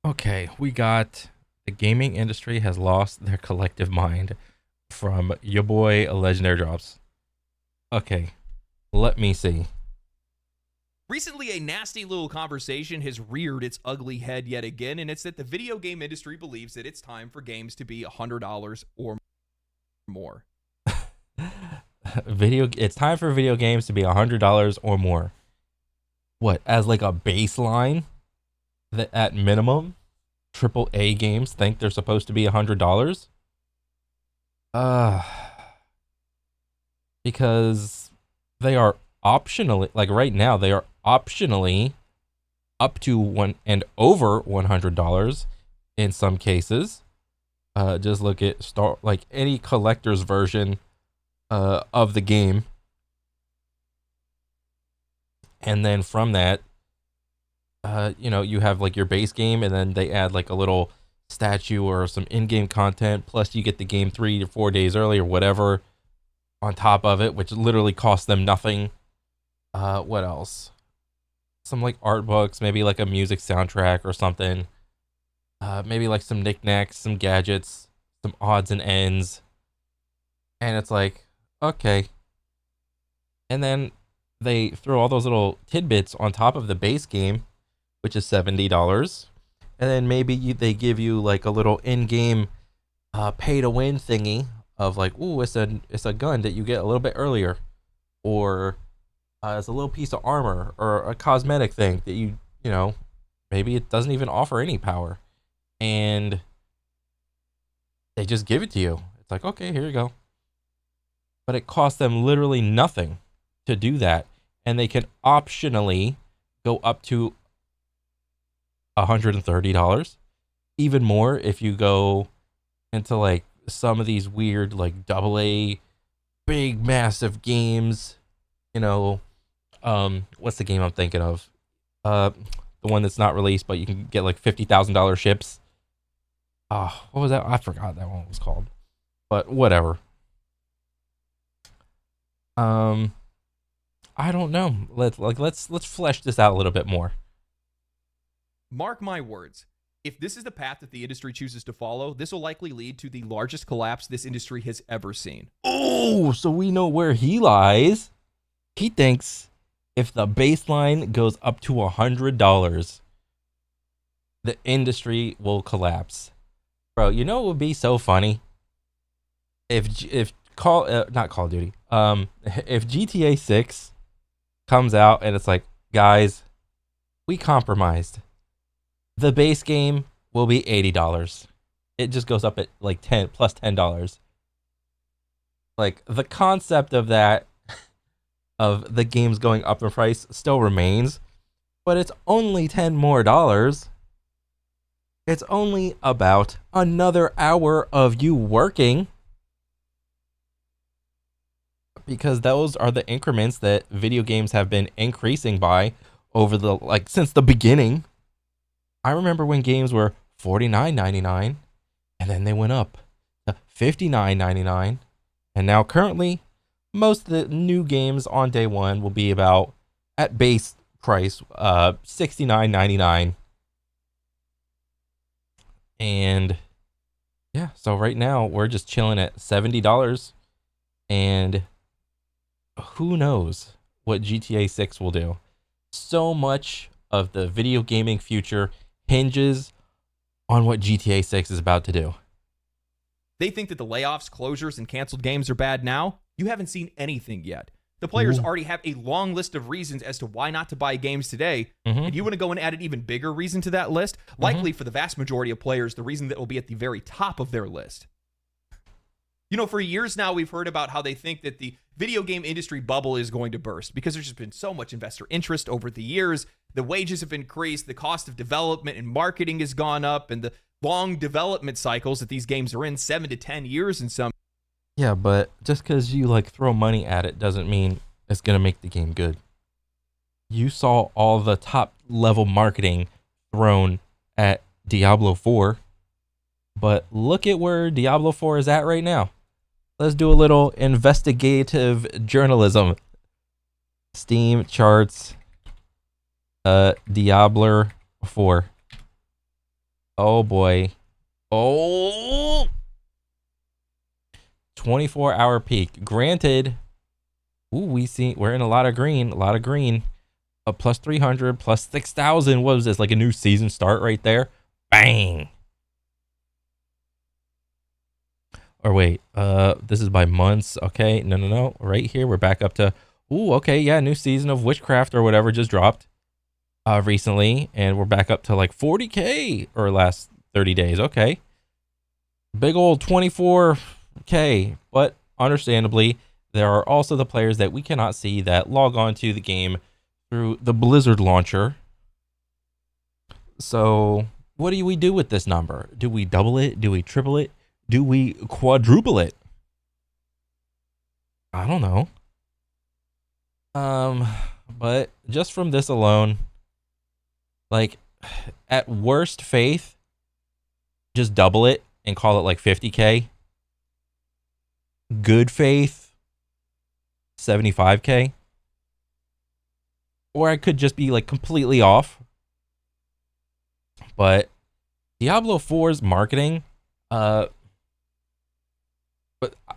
Okay, we got the gaming industry has lost their collective mind from your boy Legendary Drops. Okay, let me see. Recently, a nasty little conversation has reared its ugly head yet again, and it's that the video game industry believes that it's time for games to be $100 or more. It's time for video games to be $100 or more. What, as like a baseline that at minimum triple A games think they're supposed to be $100? Uh because they are optionally, like right now they are optionally up to one and over $100 in some cases. Just look at like any collector's version of the game, and then from that, you have like your base game, and then they add like a little statue or some in-game content. Plus, you get the game 3 to 4 days early or whatever on top of it, which literally costs them nothing. What else? Some like art books, maybe like a music soundtrack or something. Maybe like some knickknacks, some gadgets, some odds and ends. And it's like, okay. And then they throw all those little tidbits on top of the base game, which is $70. And then maybe they give you like a little in-game pay to win thingy of like, ooh, it's a gun that you get a little bit earlier, or it's a little piece of armor or a cosmetic thing that you know maybe it doesn't even offer any power, and they just give it to you. It's like, okay, here you go. But it costs them literally nothing to do that, and they can optionally go up to $130, even more if you go into like some of these weird like double A big massive games. You know, what's the game I'm thinking of? The one that's not released, but you can get like $50,000 ships. What was that? I forgot that one was called. But whatever. Um, I don't know. Let's flesh this out a little bit more. Mark my words. If this is the path that the industry chooses to follow, this will likely lead to the largest collapse this industry has ever seen. Oh, so we know where he lies. He thinks if the baseline goes up to $100, the industry will collapse. Bro, you know what would be so funny? If not Call of Duty, if GTA 6 comes out and it's like, guys, we compromised. The base game will be $80. It just goes up at like 10 plus $10. Like the concept of that, of the games going up in price, still remains, but it's only $10 more. It's only about another hour of you working, because those are the increments that video games have been increasing by over the like since the beginning. I remember when games were $49.99, and then they went up to $59.99, and now currently most of the new games on day one will be about, at base price, $69.99. And yeah, so right now we're just chilling at $70, and who knows what GTA 6 will do. So much of the video gaming future hinges on what GTA 6 is about to do. They think that the layoffs, closures, and canceled games are bad now. You haven't seen anything yet. The players already have a long list of reasons as to why not to buy games today. And you want to go and add an even bigger reason to that list? Likely for the vast majority of players, the reason that will be at the very top of their list. You know, for years now, we've heard about how they think that the video game industry bubble is going to burst because there's just been so much investor interest over the years. The wages have increased, the cost of development and marketing has gone up, and the long development cycles that these games are in, 7 to 10 years in some. Yeah, but just because you like throw money at it doesn't mean it's gonna make the game good. You saw all the top level marketing thrown at Diablo 4, but look at where Diablo 4 is at right now. Let's do a little investigative journalism. Steam charts, Diablo 4. Oh boy. Oh, 24-hour peak. Granted, ooh, we're in a lot of green, a lot of green. A plus 300, plus 6,000. What was this? Like a new season start right there? Bang. Or wait, this is by months. Okay, no. Right here, we're back up to, ooh, okay, yeah, new season of Witchcraft or whatever just dropped recently, and we're back up to like 40K or last 30 days. Okay. Big old 24K, but understandably, there are also the players that we cannot see that log on to the game through the Blizzard launcher. So, what do we do with this number? Do we double it? Do we triple it? Do we quadruple it? I don't know. But just from this alone, like at worst faith, just double it and call it like 50K. Good faith, 75K. Or I could just be like completely off. But Diablo 4's marketing, but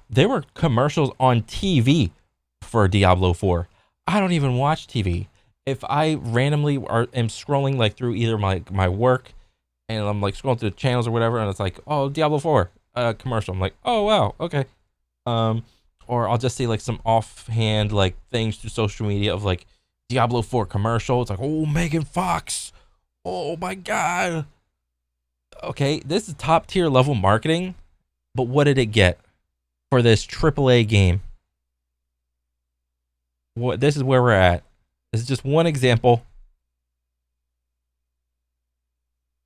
there were commercials on TV for Diablo 4. I don't even watch TV. If I randomly am scrolling like through either my work and I'm like scrolling through the channels or whatever, and it's like, oh, Diablo 4 commercial. I'm like, oh wow, okay. Or I'll just see like some offhand like things through social media of like Diablo 4 commercial. It's like, oh, Megan Fox. Oh my god. Okay, this is top tier level marketing, but what did it get for this AAA game? This is where we're at. This is just one example.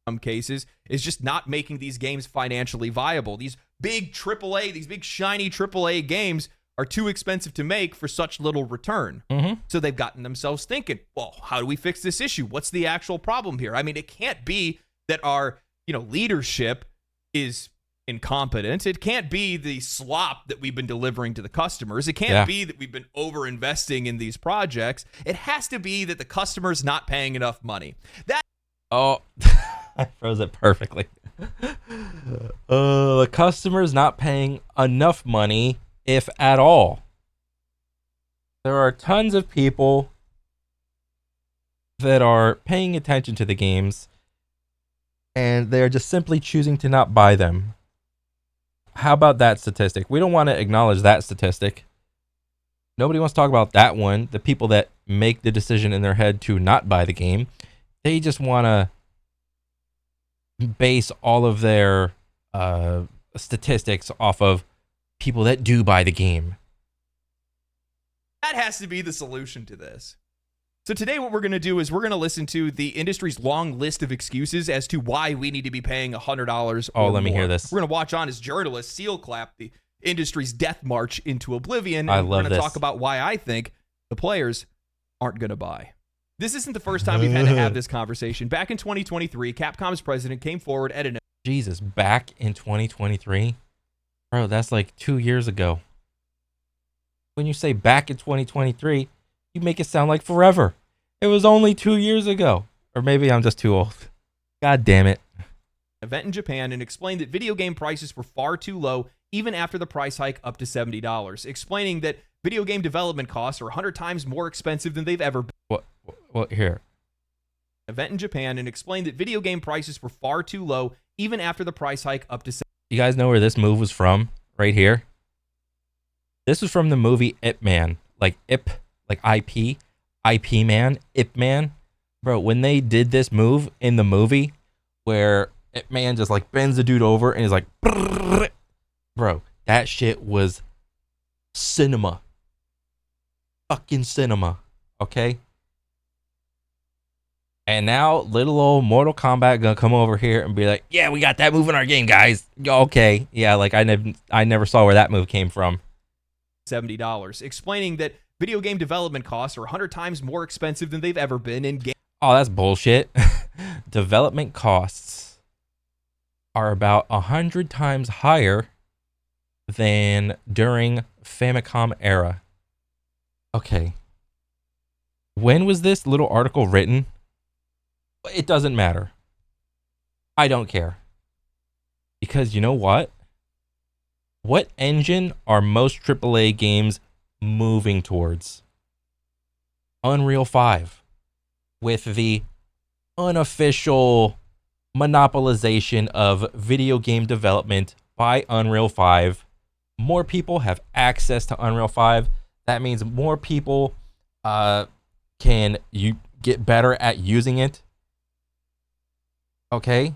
Some cases is just not making these games financially viable. These big AAA, these big shiny AAA games are too expensive to make for such little return. So they've gotten themselves thinking, well, how do we fix this issue? What's the actual problem here? I mean, it can't be that our, leadership is incompetent. It can't be the slop that we've been delivering to the customers. It can't be that we've been over investing in these projects. It has to be that the customer's not paying enough money. Oh, I froze it perfectly. The customer's not paying enough money, if at all. There are tons of people that are paying attention to the games, and they're just simply choosing to not buy them. How about that statistic? We don't want to acknowledge that statistic. Nobody wants to talk about that one. The people that make the decision in their head to not buy the game, they just want to base all of their statistics off of people that do buy the game. That has to be the solution to this. So today what we're going to do is we're going to listen to the industry's long list of excuses as to why we need to be paying $100 or let me more. hear this. We're going to watch on as journalists seal clap the industry's death march into oblivion. I and love we're going to this. talk about why I think the players aren't going to buy. This isn't the first time we've had to have this conversation. Back in 2023, Capcom's president came forward at an... Jesus, back in 2023? Bro, that's like 2 years ago. When you say back in 2023, you make it sound like forever. It was only 2 years ago. Or maybe I'm just too old. God damn it. Event in Japan and explained that video game prices were far too low even after the price hike up to $70, explaining that video game development costs are 100 times more expensive than they've ever been. What here? Event in Japan and explained that video game prices were far too low even after the price hike up to You guys know where this move was from? Right here. This was from the movie Ip Man. Like Ip, like IP. IP Man, Ip Man. Bro, when they did this move in the movie where Ip Man just like bends the dude over and is like, brrr, bro, that shit was cinema. Fucking cinema. Okay? And now little old Mortal Kombat gonna come over here and be like, yeah, we got that move in our game, guys. Okay. Yeah, like I never saw where that move came from. $70, explaining that video game development costs are 100 times more expensive than they've ever been in game. Oh, that's bullshit. Development costs are about 100 times higher than during Famicom era. Okay. When was this little article written? It doesn't matter. I don't care. Because you know what? What engine are most AAA games moving towards? Unreal 5. With the unofficial monopolization of video game development by Unreal 5, more people have access to Unreal 5. That means more people can you get better at using it. Okay?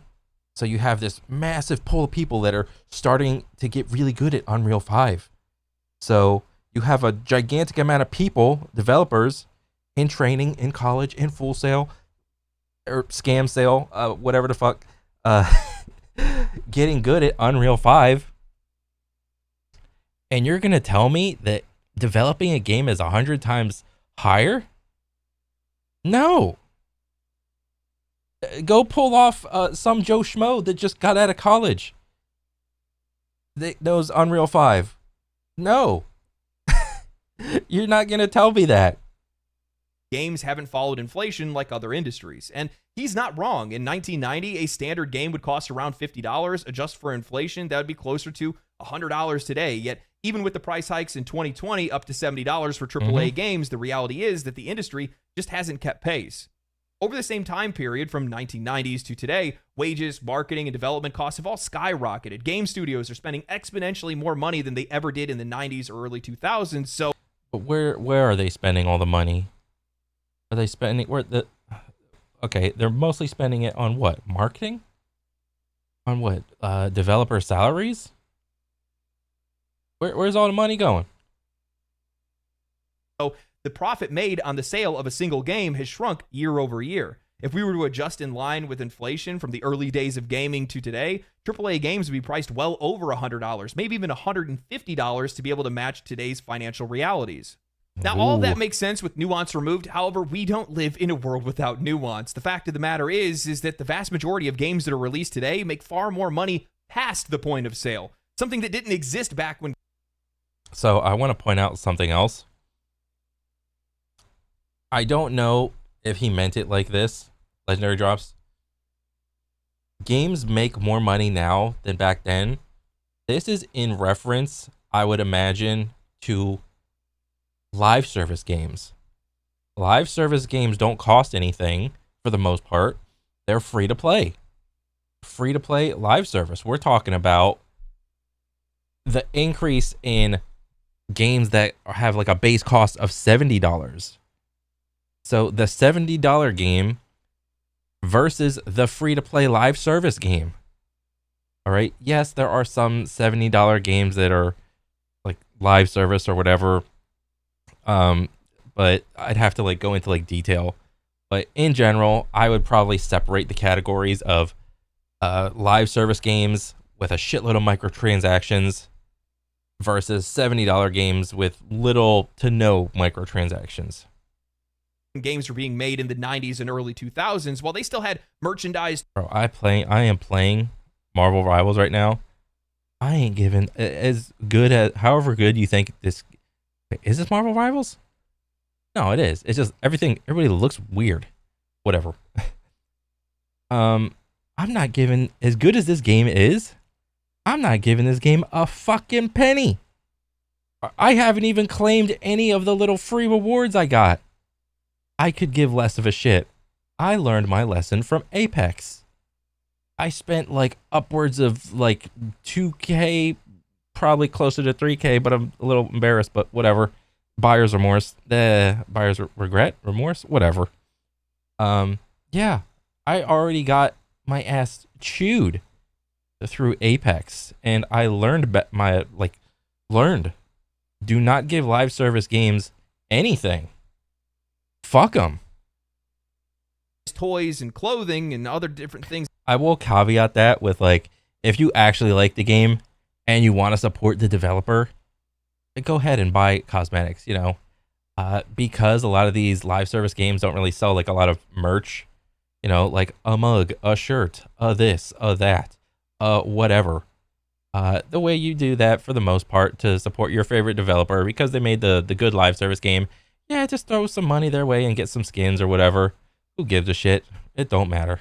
So you have this massive pool of people that are starting to get really good at Unreal 5. So you have a gigantic amount of people, developers, in training, in college, in Full Sail, or Scam Sale, whatever the fuck, getting good at Unreal 5. And you're going to tell me that developing a game is 100 times higher? No. Go pull off some Joe Schmo that just got out of college that knows Unreal 5. No. You're not going to tell me that. Games haven't followed inflation like other industries. And he's not wrong. In 1990, a standard game would cost around $50. Adjust for inflation, that would be closer to $100 today. Yet, even with the price hikes in 2020 up to $70 for AAA games, the reality is that the industry just hasn't kept pace. Over the same time period, from 1990s to today, wages, marketing, and development costs have all skyrocketed. Game studios are spending exponentially more money than they ever did in the 90s or early 2000s. So, but where are they spending all the money? Are they spending okay, they're mostly spending it on what? Marketing? On what? Developer salaries? Where's all the money going? So the profit made on the sale of a single game has shrunk year over year. If we were to adjust in line with inflation from the early days of gaming to today, AAA games would be priced well over $100, maybe even $150 to be able to match today's financial realities. Now, all of that makes sense with nuance removed. However, we don't live in a world without nuance. The fact of the matter is that the vast majority of games that are released today make far more money past the point of sale, something that didn't exist back when. So I want to point out something else. I don't know if he meant it like this, Legendary Drops. Games make more money now than back then. This is in reference, I would imagine, to live service games. Live service games don't cost anything for the most part. They're free to play. Free to play live service. We're talking about the increase in games that have like a base cost of $70. So the $70 game versus the free to play live service game. All right. Yes, there are some $70 games that are like live service or whatever. But I'd have to like go into like detail. But in general, I would probably separate the categories of live service games with a shitload of microtransactions versus $70 games with little to no microtransactions. Games were being made in the 90s and early 2000s while they still had merchandise. Bro, I am playing Marvel Rivals right now. I ain't given as good as however good you think this. Is this Marvel Rivals? No, it is. It's just everybody looks weird. Whatever. I'm not giving, as good as this game is, I'm not giving this game a fucking penny. I haven't even claimed any of the little free rewards I got. I could give less of a shit. I learned my lesson from Apex. I spent like upwards of like 2K, probably closer to 3K, but I'm a little embarrassed, but whatever. Buyer's remorse. Buyer's regret? Remorse? Whatever. Yeah. I already got my ass chewed through Apex, and I learned learned. Do not give live service games anything. Fuck them. Toys and clothing and other different things. I will caveat that with like, if you actually like the game and you want to support the developer, go ahead and buy cosmetics, you know, because a lot of these live service games don't really sell like a lot of merch, you know, like a mug, a shirt, this, that, whatever. The way you do that for the most part to support your favorite developer because they made the good live service game, yeah, just throw some money their way and get some skins or whatever. Who gives a shit? It don't matter.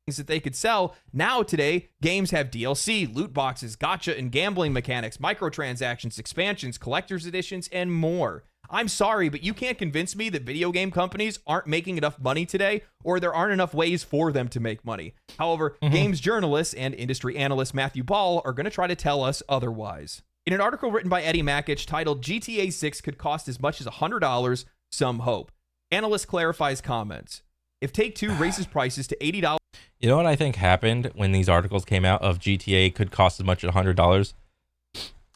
that they could sell. Now today, games have DLC, loot boxes, gacha and gambling mechanics, microtransactions, expansions, collector's editions, and more. I'm sorry, but you can't convince me that video game companies aren't making enough money today, or there aren't enough ways for them to make money. However, games journalists and industry analyst Matthew Ball are going to try to tell us otherwise. In an article written by Eddie Mackich titled GTA 6 could cost as much as $100, some hope. Analyst clarifies comments. If Take-Two raises prices to $80... You know what I think happened when these articles came out of GTA could cost as much as $100?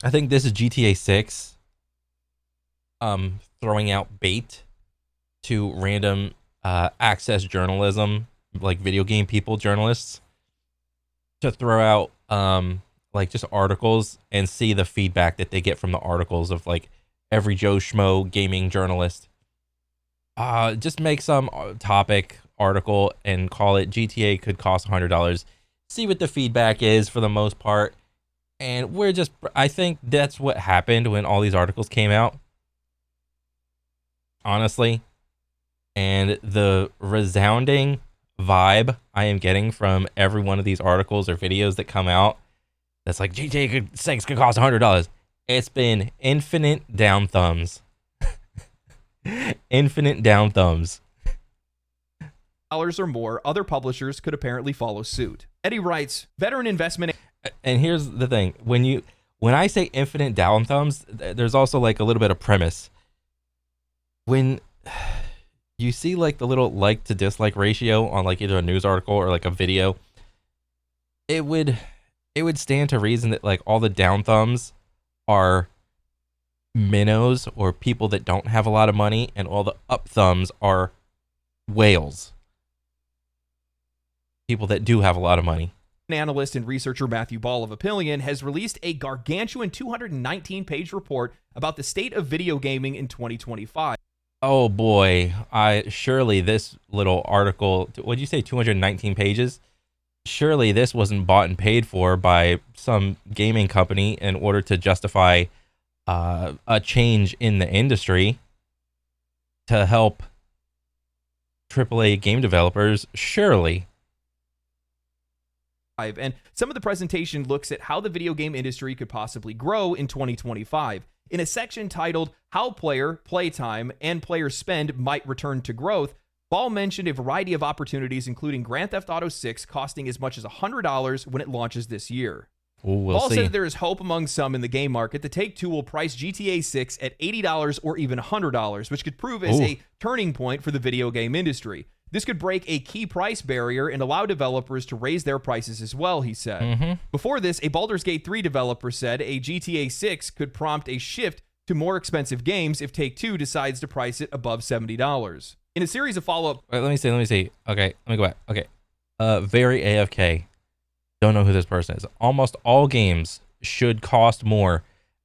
I think this is GTA 6 throwing out bait to random access journalism, like video game people, journalists, to throw out like just articles and see the feedback that they get from the articles of like every Joe Schmo gaming journalist. Just make some topic article and call it GTA could cost $100. See what the feedback is for the most part. And I think that's what happened when all these articles came out. Honestly. And the resounding vibe I am getting from every one of these articles or videos that come out that's like GTA 6 could cost $100. It's been infinite down thumbs. Infinite down thumbs. Dollars or more, other publishers could apparently follow suit. Eddie writes, veteran investment... And here's the thing. When I say infinite down thumbs, there's also like a little bit of premise. When you see like the little like to dislike ratio on like either a news article or like a video, it would stand to reason that like all the down thumbs are minnows or people that don't have a lot of money, and all the up thumbs are whales, people that do have a lot of money. Analyst and researcher Matthew Ball of Opinion has released a gargantuan 219-page report about the state of video gaming in 2025. Oh boy, surely this little article, what'd you say, 219 pages? Surely this wasn't bought and paid for by some gaming company in order to justify a change in the industry to help AAA game developers, surely. And some of the presentation looks at how the video game industry could possibly grow in 2025. In a section titled How Player, Playtime, and Player Spend Might Return to Growth, Ball mentioned a variety of opportunities, including Grand Theft Auto 6 costing as much as $100 when it launches this year. We'll see. Said there is hope among some in the game market that Take-Two will price GTA 6 at $80 or even $100, which could prove as a turning point for the video game industry. This could break a key price barrier and allow developers to raise their prices as well, he said. Before this, a Baldur's Gate 3 developer said a GTA 6 could prompt a shift to more expensive games if Take-Two decides to price it above $70. In a series of follow-up... Wait, let me see. Okay, let me go back. Okay. Very AFK. Don't know who this person is. Almost all games should cost more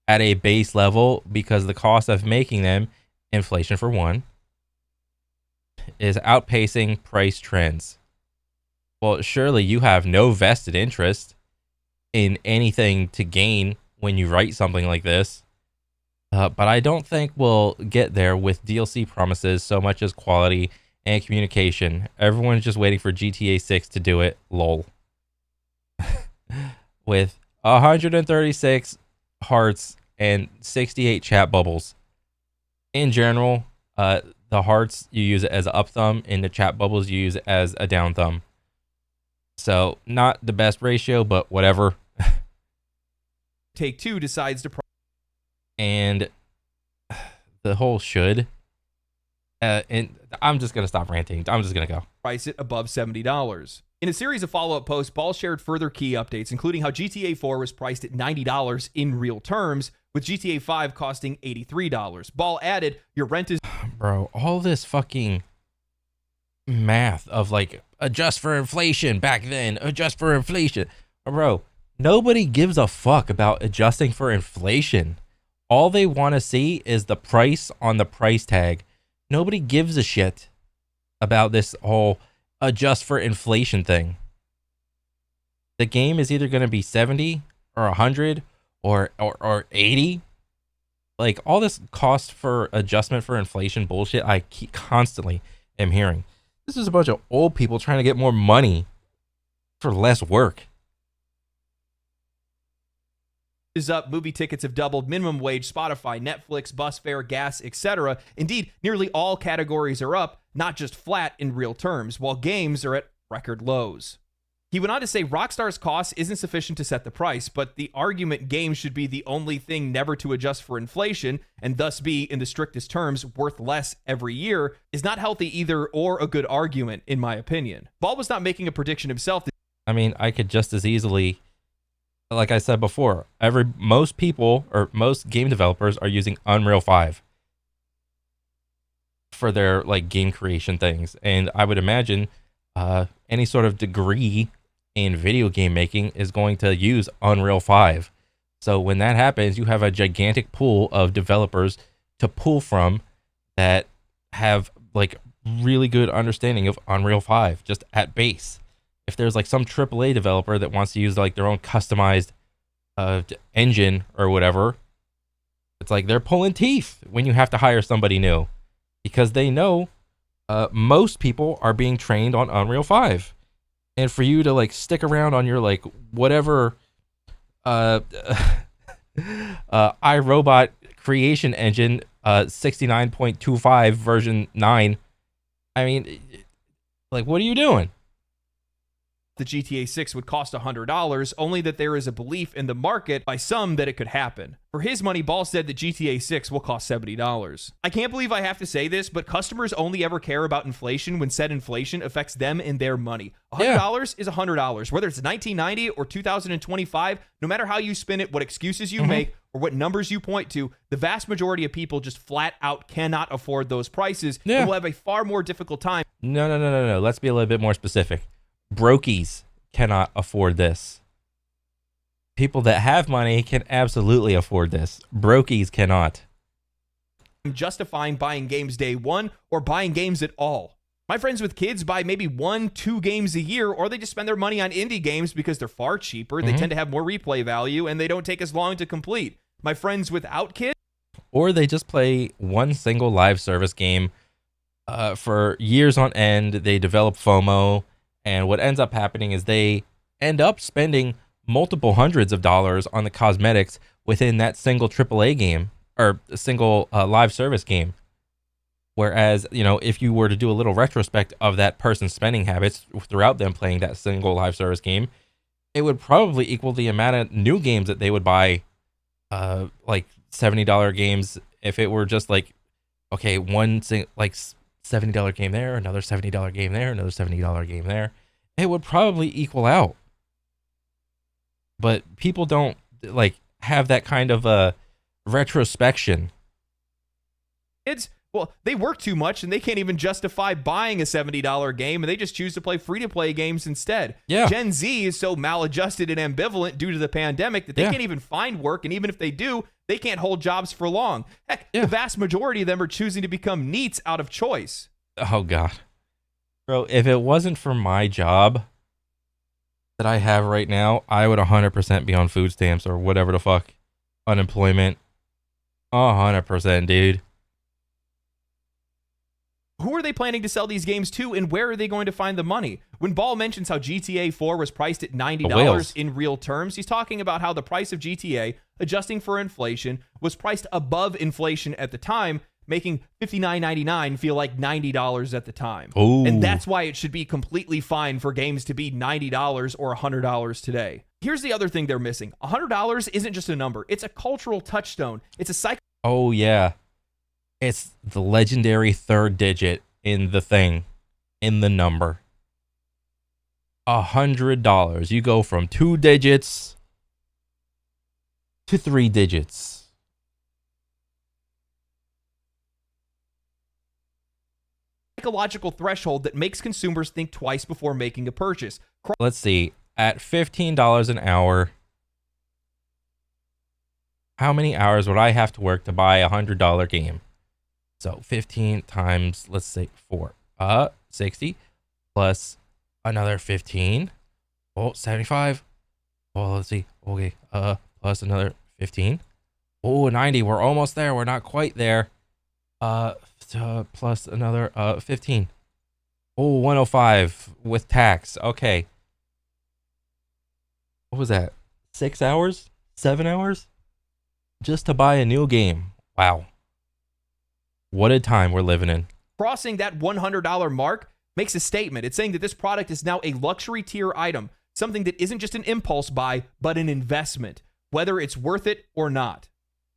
at a base level because the cost of making them, inflation for one, is outpacing price trends. Well, surely you have no vested interest in anything to gain when you write something like this. But I don't think we'll get there with DLC promises so much as quality and communication. Everyone's just waiting for GTA 6 to do it. Lol. With 136 hearts and 68 chat bubbles. In general, the hearts, you use it as an up thumb, and the chat bubbles, you use it as a down thumb. So, not the best ratio, but whatever. Take-Two decides to... And the whole should... and I'm just going to stop ranting. I'm just going to go. Price it above $70. In a series of follow-up posts, Ball shared further key updates, including how GTA 4 was priced at $90 in real terms, with GTA 5 costing $83. Ball added, your rent is... Bro, all this fucking math of like, adjust for inflation back then, adjust for inflation. Bro, nobody gives a fuck about adjusting for inflation. All they want to see is the price on the price tag. Nobody gives a shit about this whole adjust for inflation thing. The game is either going to be 70 or 100 or 80. Like, all this cost for adjustment for inflation bullshit I constantly am hearing. This is a bunch of old people trying to get more money for less work. Is up, movie tickets have doubled, minimum wage, Spotify, Netflix, bus fare, gas, etc. Indeed, nearly all categories are up, not just flat in real terms, while games are at record lows. He went on to say Rockstar's cost isn't sufficient to set the price, but the argument games should be the only thing never to adjust for inflation and thus be, in the strictest terms, worth less every year is not healthy either or a good argument, in my opinion. Ball was not making a prediction himself. I mean, I could just as easily, like I said before, most people or most game developers are using Unreal 5 for their like game creation things, and I would imagine any sort of degree in video game making is going to use Unreal 5. So when that happens, you have a gigantic pool of developers to pull from that have like really good understanding of Unreal 5 just at base. If there's like some AAA developer that wants to use like their own customized engine or whatever, it's like they're pulling teeth when you have to hire somebody new because they know most people are being trained on Unreal 5. And for you to like stick around on your like whatever iRobot creation engine 69.25 version 9, I mean, like, what are you doing? The GTA 6 would cost $100, only that there is a belief in the market by some that it could happen. For his money, Ball said that GTA 6 will cost $70. I can't believe I have to say this, but customers only ever care about inflation when said inflation affects them and their money. $100 is $100. Whether it's 1990 or 2025, no matter how you spin it, what excuses you make, or what numbers you point to, the vast majority of people just flat out cannot afford those prices and will have a far more difficult time. No. Let's be a little bit more specific. Brokies cannot afford this. People that have money can absolutely afford this. Brokies cannot. Justifying buying games day one or buying games at all. My friends with kids buy maybe 1-2 games a year, or they just spend their money on indie games because they're far cheaper, they tend to have more replay value, and they don't take as long to complete. My friends without kids, or they just play one single live service game for years on end. They develop FOMO. And what ends up happening is they end up spending multiple hundreds of dollars on the cosmetics within that single AAA game or a single live service game. Whereas, you know, if you were to do a little retrospect of that person's spending habits throughout them playing that single live service game, it would probably equal the amount of new games that they would buy, like $70 games, if it were just like, okay, like $70 game there, another $70 game there, another $70 game there. It would probably equal out. But people don't like have that kind of a retrospection. Well, they work too much and they can't even justify buying a $70 game, and they just choose to play free-to-play games instead. Yeah. Gen Z is so maladjusted and ambivalent due to the pandemic that they can't even find work, and even if they do, they can't hold jobs for long. Heck, the vast majority of them are choosing to become NEETs out of choice. Oh, God. Bro, if it wasn't for my job that I have right now, I would 100% be on food stamps or whatever the fuck. Unemployment. 100%, dude. Who are they planning to sell these games to, and where are they going to find the money? When Ball mentions how GTA 4 was priced at $90 in real terms, he's talking about how the price of GTA, adjusting for inflation, was priced above inflation at the time, making $59.99 feel like $90 at the time. Ooh. And that's why it should be completely fine for games to be $90 or $100 today. Here's the other thing they're missing. $100 isn't just a number. It's a cultural touchstone. It's a psych. Oh, yeah. It's the legendary third digit in the thing, in the number. $100. You go from 2 digits to 3 digits. Psychological threshold that makes consumers think twice before making a purchase. Let's see. At $15 an hour, how many hours would I have to work to buy a $100 game? So 15 times, let's say 4, 60 plus another 15. Oh, 75. Oh, let's see. Okay. Plus another 15. Oh, 90. We're almost there. We're not quite there. Plus another 15. Oh, 105 with tax. Okay. what was that? 6 hours? 7 hours? Just to buy a new game. Wow. What a time we're living in. Crossing that $100 mark makes a statement. It's saying that this product is now a luxury tier item, something that isn't just an impulse buy, but an investment, whether it's worth it or not.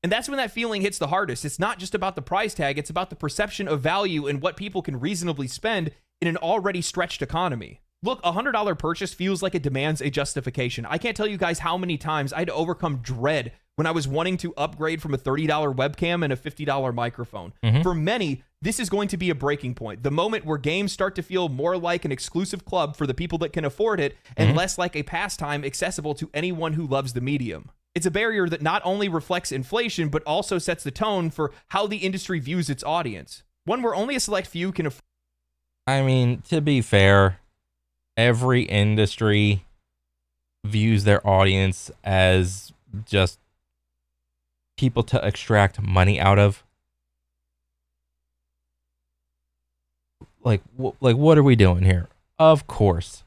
And that's when that feeling hits the hardest. It's not just about the price tag, it's about the perception of value and what people can reasonably spend in an already stretched economy. Look, a $100 purchase feels like it demands a justification. I can't tell you guys how many times I had to overcome dread when I was wanting to upgrade from a $30 webcam and a $50 microphone. For many, this is going to be a breaking point. The moment where games start to feel more like an exclusive club for the people that can afford it and less like a pastime accessible to anyone who loves the medium. It's a barrier that not only reflects inflation, but also sets the tone for how the industry views its audience. One where only a select few can afford. I mean, to be fair, every industry views their audience as just people to extract money out of. Like what are we doing here? Of course.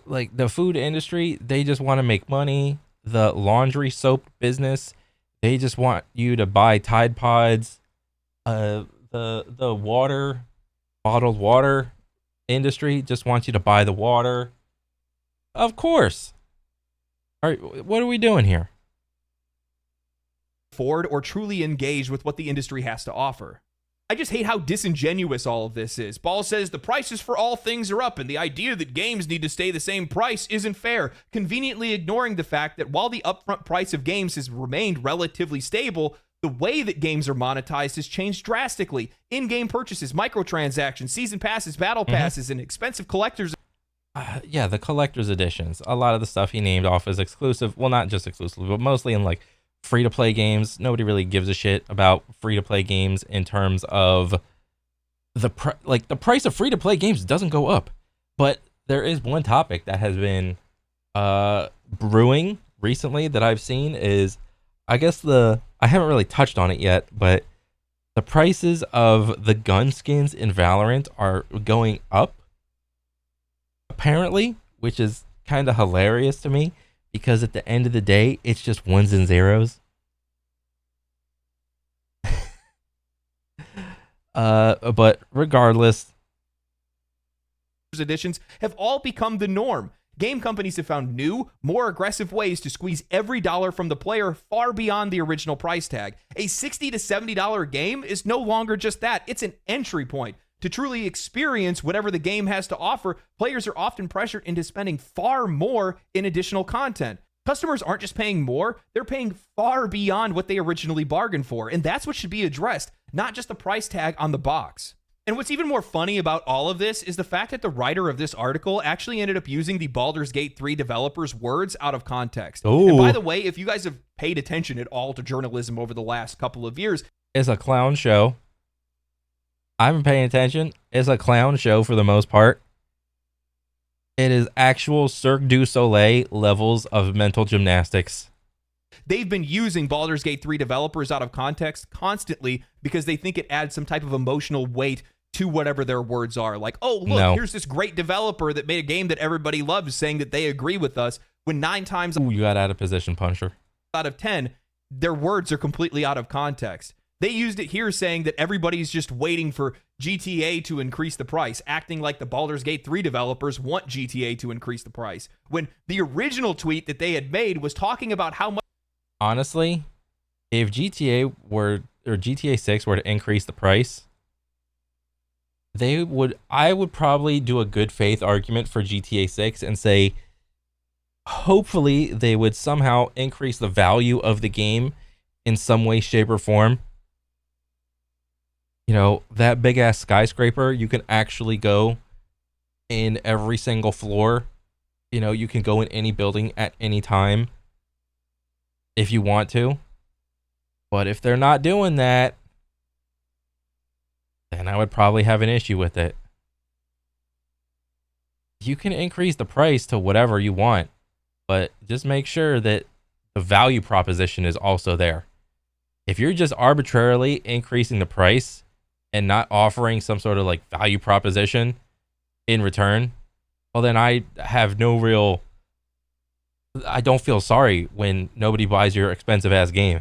Like the food industry, they just want to make money. The laundry soap business, they just want you to buy Tide Pods. The water, bottled water industry just wants you to buy the water. Of course. All right, what are we doing here? Afford or truly engage with what the industry has to offer. I just hate how disingenuous all of this is. Ball says the prices for all things are up, and the idea that games need to stay the same price isn't fair, conveniently ignoring the fact that while the upfront price of games has remained relatively stable, the way that games are monetized has changed drastically. In-game purchases, microtransactions, season passes, battle passes, and expensive collectors. Yeah, the collector's editions. A lot of the stuff he named off is exclusive. Well, not just exclusive, but mostly in like free-to-play games. Nobody really gives a shit about free-to-play games in terms of the price of free-to-play games doesn't go up. But there is one topic that has been brewing recently that I've seen is, I guess I haven't really touched on it yet, but the prices of the gun skins in Valorant are going up, apparently, which is kind of hilarious to me because at the end of the day, it's just ones and zeros. But regardless, editions have all become the norm. Game companies have found new, more aggressive ways to squeeze every dollar from the player far beyond the original price tag. A $60 to $70 game is no longer just that. It's an entry point. To truly experience whatever the game has to offer, players are often pressured into spending far more in additional content. Customers aren't just paying more, they're paying far beyond what they originally bargained for, and that's what should be addressed, not just the price tag on the box. And what's even more funny about all of this is the fact that the writer of this article actually ended up using the Baldur's Gate 3 developers' words out of context. Ooh. And by the way, if you guys have paid attention at all to journalism over the last couple of years, it's a clown show. I've been paying attention. It's a clown show for the most part. It is actual Cirque du Soleil levels of mental gymnastics. They've been using Baldur's Gate 3 developers out of context constantly because they think it adds some type of emotional weight to whatever their words are. Like, oh, look, here's this great developer that made a game that everybody loves saying that they agree with us, when 9 times you got out of position, puncher. Out of 10, their words are completely out of context. They used it here saying that everybody's just waiting for GTA to increase the price, acting like the Baldur's Gate 3 developers want GTA to increase the price, when the original tweet that they had made was talking about how much. Honestly, if GTA 6 were to increase the price, I would probably do a good faith argument for GTA 6 and say, hopefully they would somehow increase the value of the game in some way, shape, or form. You know, that big ass skyscraper, you can actually go in every single floor. You know, you can go in any building at any time if you want to. But if they're not doing that, then I would probably have an issue with it. You can increase the price to whatever you want, but just make sure that the value proposition is also there. If you're just arbitrarily increasing the price and not offering some sort of like value proposition in return, well, then I have no real. I don't feel sorry when nobody buys your expensive ass game.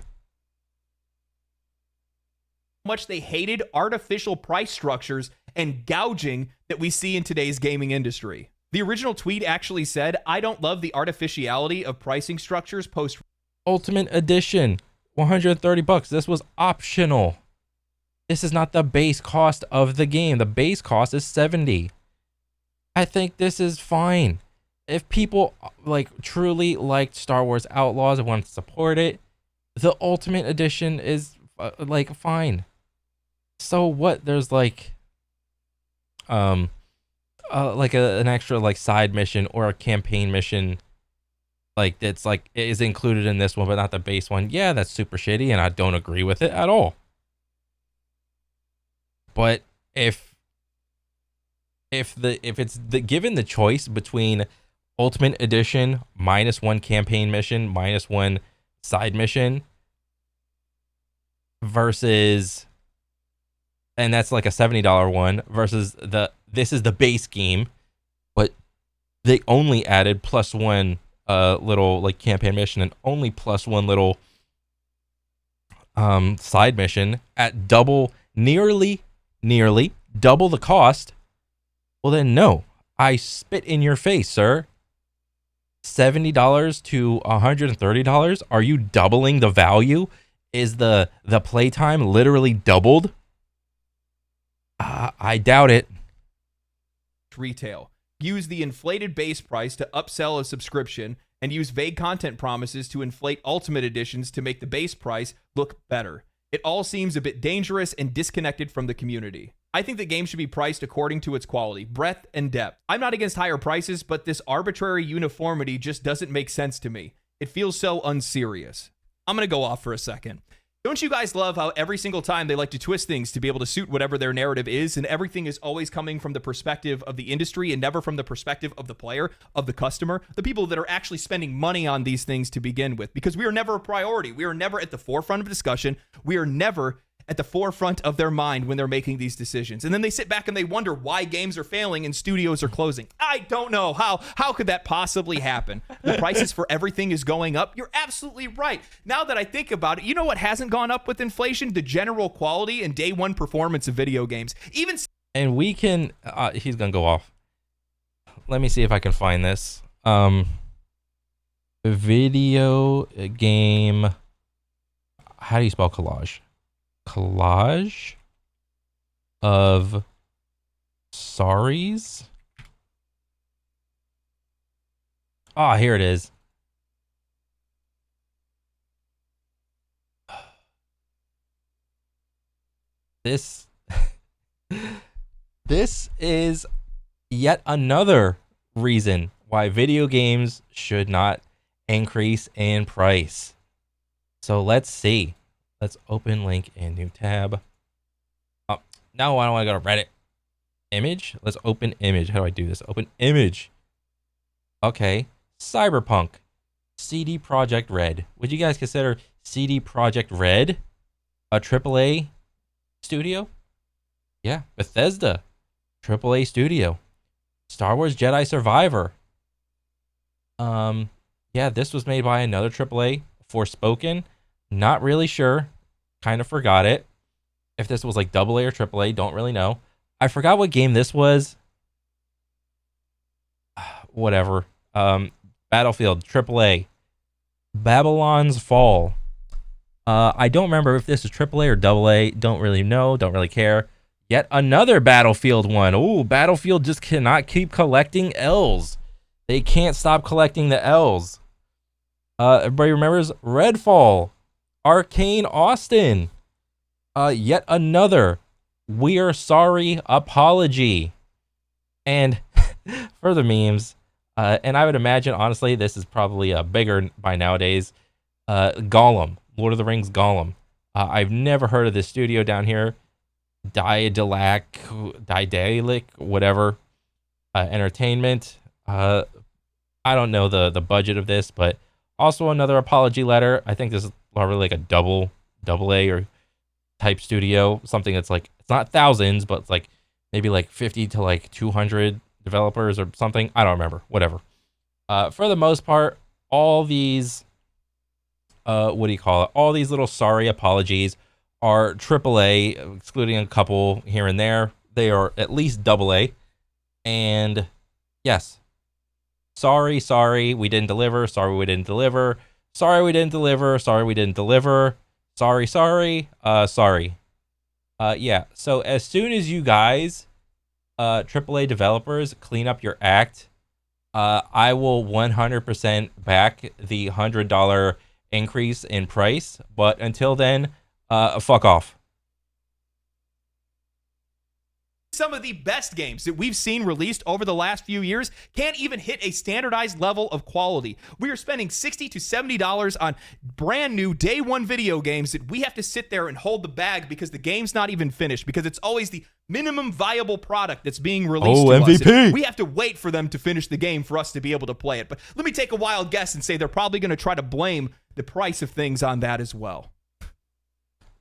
Much they hated artificial price structures and gouging that we see in today's gaming industry. The original tweet actually said, "I don't love the artificiality of pricing structures post Ultimate Edition, $130. This was optional. This is not the base cost of the game. The base cost is $70. I think this is fine. If people like truly liked Star Wars Outlaws and want to support it, the Ultimate Edition is like fine. So what? There's like an extra like side mission or a campaign mission like that's like is included in this one but not the base one. Yeah, that's super shitty and I don't agree with it at all. But if it's given the choice between Ultimate Edition -1 campaign mission, -1 side mission versus, and that's like a $70 one versus this is the base game, but they only added +1 little like campaign mission and only +1 little side mission at nearly double the cost. Well then no, I spit in your face, sir. $70 to $130? Are you doubling the value? Is the playtime literally doubled? I doubt it. Retail. Use the inflated base price to upsell a subscription and use vague content promises to inflate ultimate editions to make the base price look better. It all seems a bit dangerous and disconnected from the community. I think the game should be priced according to its quality, breadth, and depth. I'm not against higher prices, but this arbitrary uniformity just doesn't make sense to me. It feels so unserious. I'm going to go off for a second. Don't you guys love how every single time they like to twist things to be able to suit whatever their narrative is, and everything is always coming from the perspective of the industry and never from the perspective of the player, of the customer, the people that are actually spending money on these things to begin with? Because we are never a priority. We are never at the forefront of discussion. We are never at the forefront of their mind when they're making these decisions. And then they sit back and they wonder why games are failing and studios are closing. I don't know. How could that possibly happen? The prices for everything is going up. You're absolutely right. Now that I think about it, you know what hasn't gone up with inflation? The general quality and day one performance of video games. And we can, he's going to go off. Let me see if I can find this. Video game, how do you spell collage? Collage of sorries. Ah, here it is. This is yet another reason why video games should not increase in price. So let's see. Let's open link in new tab. Oh, now I don't want to go to Reddit. Image? Let's open image. How do I do this? Open image. Okay. Cyberpunk. CD Projekt Red. Would you guys consider CD Projekt Red a AAA studio? Yeah. Bethesda. AAA studio. Star Wars Jedi Survivor. Yeah, this was made by another AAA. Forspoken. Not really sure. Kind of forgot it. If this was like AA or AAA, don't really know. I forgot what game this was. Whatever. Battlefield, AAA. Babylon's Fall. I don't remember if this is AAA or AA. Don't really know. Don't really care. Yet another Battlefield one. Ooh, Battlefield just cannot keep collecting L's. They can't stop collecting the L's. Everybody remembers Redfall. Arcane Austin. Yet another We're Sorry apology. And for the memes, and I would imagine, honestly, this is probably bigger by nowadays. Gollum. Lord of the Rings Gollum. I've never heard of this studio down here. Daedalic, whatever. Entertainment. I don't know the budget of this, but also another apology letter. I think this is probably like a double A or type studio. Something that's like, it's not thousands, but it's like maybe like 50 to like $200 developers or something. I don't remember. Whatever. For the most part, all these, what do you call it? All these little sorry apologies are AAA, excluding a couple here and there. They are at least AA. And yes, sorry, we didn't deliver. Sorry, we didn't deliver. Sorry, we didn't deliver. Sorry, we didn't deliver. Sorry. Sorry. Yeah. So as soon as you guys, AAA developers, clean up your act, I will 100% back the $100 increase in price. But until then, fuck off. Some of the best games that we've seen released over the last few years can't even hit a standardized level of quality. We are spending $60 to $70 on brand new day one video games that we have to sit there and hold the bag because the game's not even finished, because it's always the minimum viable product that's being released to MVP. us. We have to wait for them to finish the game for us to be able to play it. But let me take a wild guess and say they're probably going to try to blame the price of things on that as well.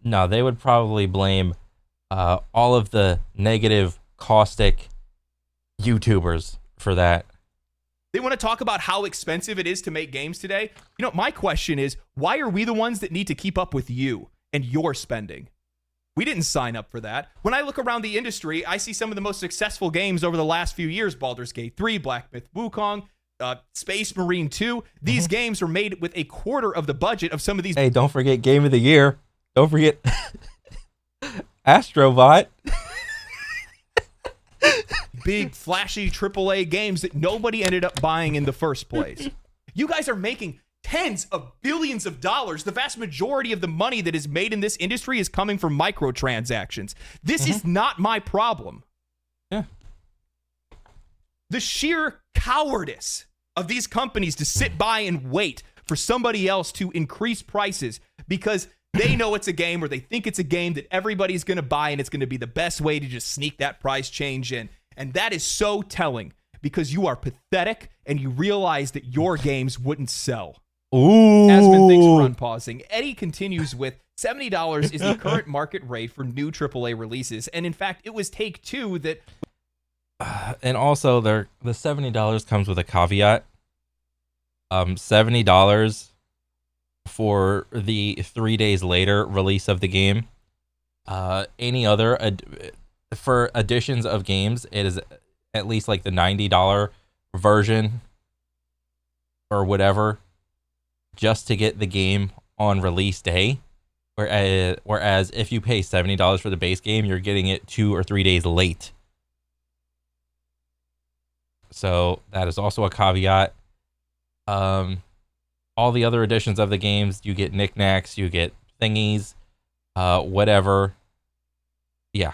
No, they would probably blame all of the negative, caustic YouTubers for that. They want to talk about how expensive it is to make games today. You know, my question is, why are we the ones that need to keep up with you and your spending? We didn't sign up for that. When I look around the industry, I see some of the most successful games over the last few years: Baldur's Gate 3, Black Myth Wukong, Space Marine 2. These games are made with a quarter of the budget of some of these. Hey, don't forget Game of the Year. Don't forget Astrobot. Big, flashy AAA games that nobody ended up buying in the first place. You guys are making tens of billions of dollars. The vast majority of the money that is made in this industry is coming from microtransactions. This is not my problem. Yeah. The sheer cowardice of these companies to sit by and wait for somebody else to increase prices because they know it's a game, or they think it's a game that everybody's going to buy, and it's going to be the best way to just sneak that price change in. And that is so telling, because you are pathetic and you realize that your games wouldn't sell. Ooh. Asman, thanks for unpausing. Eddie continues with, $70 is the current market rate for new AAA releases. And in fact, it was Take-Two that... And also, the $70 comes with a caveat. $70 for the 3 days later release of the game. Any other for additions of games, it is at least like the $90 version or whatever, just to get the game on release day. Whereas if you pay $70 for the base game, you're getting it 2 or 3 days late. So that is also a caveat. All the other editions of the games, you get knickknacks, you get thingies, whatever. Yeah.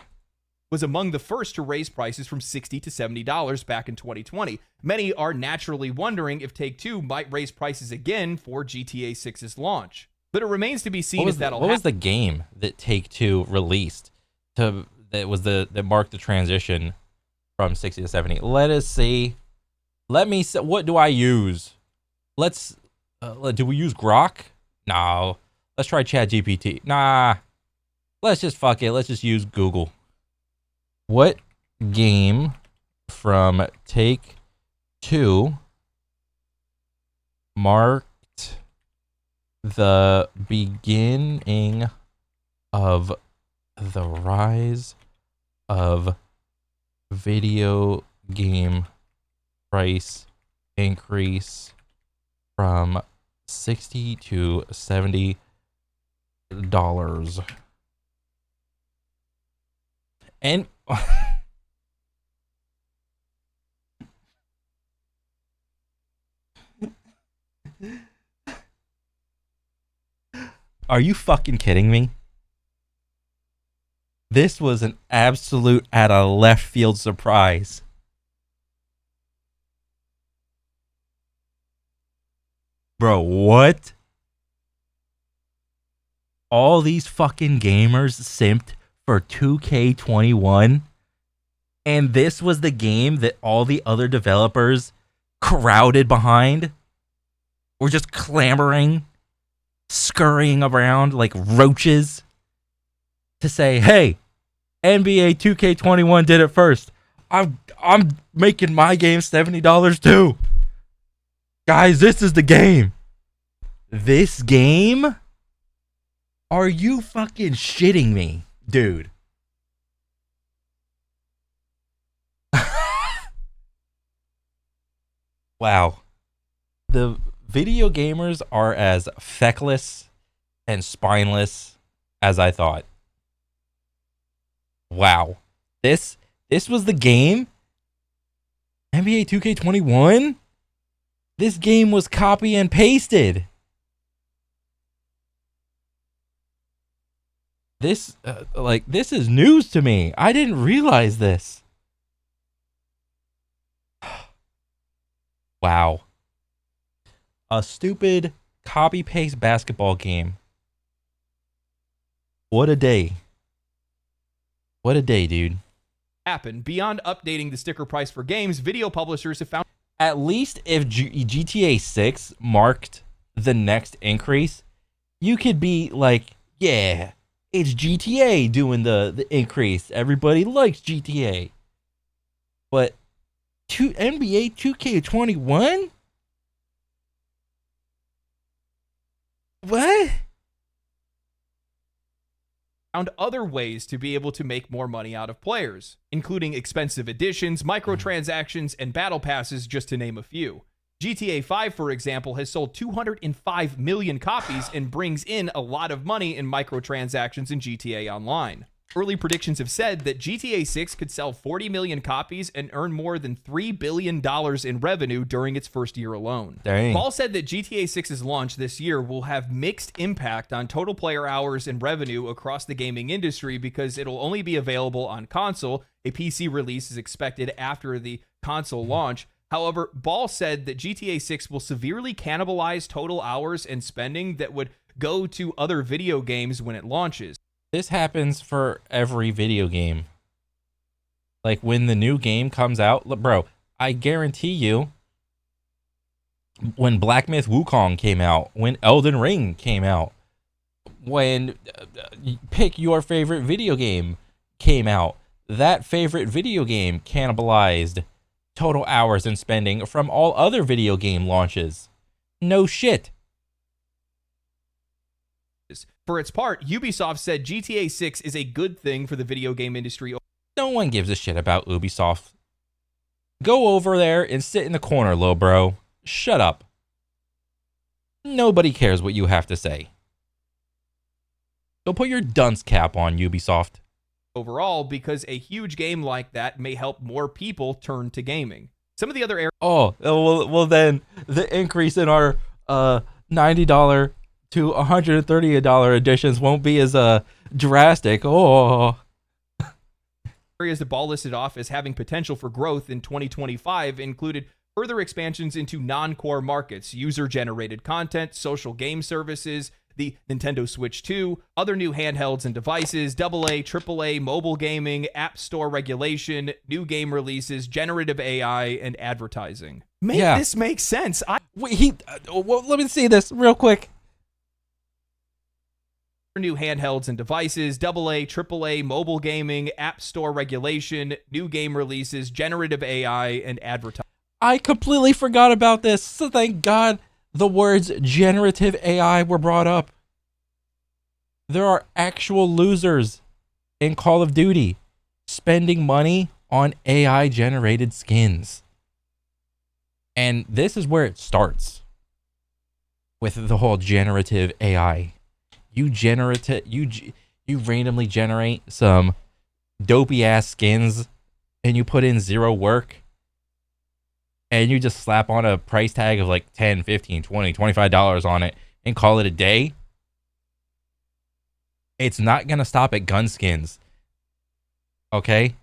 Was among the first to raise prices from $60 to $70 back in 2020. Many are naturally wondering if Take-Two might raise prices again for GTA 6's launch. But it remains to be seen if that'll happen. What was the game that Take-Two released that marked the transition from 60 to 70? Let us see. Let me see. What do I use? Do we use Grok? No. Let's try ChatGPT. Nah. Let's just fuck it. Let's just use Google. What game from Take-Two marked the beginning of the rise of video game price increase from $60 to $70? And are you fucking kidding me? This was an absolute out of left field surprise. Bro, what? All these fucking gamers simped for 2K21, and this was the game that all the other developers crowded behind, were just clamoring, scurrying around like roaches to say, hey, NBA 2K21 did it first. I'm making my game $70 too. Guys, this is the game. This game? Are you fucking shitting me, dude? Wow. The video gamers are as feckless and spineless as I thought. Wow. This was the game? NBA 2K21? This game was copy and pasted. This this is news to me. I didn't realize this. Wow. A stupid copy paste basketball game. What a day. What a day, dude. Happen. Beyond updating the sticker price for games, video publishers have found at least if GTA 6 marked the next increase, you could be like, yeah, it's GTA doing the increase. Everybody likes GTA. But NBA 2K21? What? found other ways to be able to make more money out of players, including expensive additions, microtransactions, and battle passes, just to name a few. GTA 5, for example, has sold 205 million copies and brings in a lot of money in microtransactions in GTA Online. Early predictions have said that GTA 6 could sell 40 million copies and earn more than $3 billion in revenue during its first year alone. Dang. Paul said that GTA 6's launch this year will have mixed impact on total player hours and revenue across the gaming industry because it'll only be available on console. A PC release is expected after the console launch. However, Ball said that GTA 6 will severely cannibalize total hours and spending that would go to other video games when it launches. This happens for every video game. Like when the new game comes out, bro, I guarantee you, when Black Myth Wukong came out, when Elden Ring came out, when pick your favorite video game came out, that favorite video game cannibalized total hours and spending from all other video game launches. No shit. For its part, Ubisoft said GTA 6 is a good thing for the video game industry. No one gives a shit about Ubisoft. Go over there and sit in the corner, lil bro. Shut up. Nobody cares what you have to say. Go put your dunce cap on, Ubisoft. Overall, because a huge game like that may help more people turn to gaming. Some of the other areas. Well, then the increase in our $90 to $130 editions won't be as drastic. Areas the Ball listed off as having potential for growth in 2025 included further expansions into non-core markets, user-generated content, social game services, the Nintendo Switch 2, other new handhelds and devices, AA, AAA, mobile gaming, app store regulation, new game releases, generative AI, and advertising. This makes sense. Let me see this real quick. New handhelds and devices, AA, AAA, mobile gaming, app store regulation, new game releases, generative AI, and advertising. I completely forgot about this, so thank God the words generative AI were brought up. There are actual losers in Call of Duty spending money on AI generated skins. And this is where it starts with the whole generative AI. You randomly generate some dopey ass skins and you put in zero work and you just slap on a price tag of like $10, $15, $20, $25 on it and call it a day. It's not going to stop at gun skins. Okay?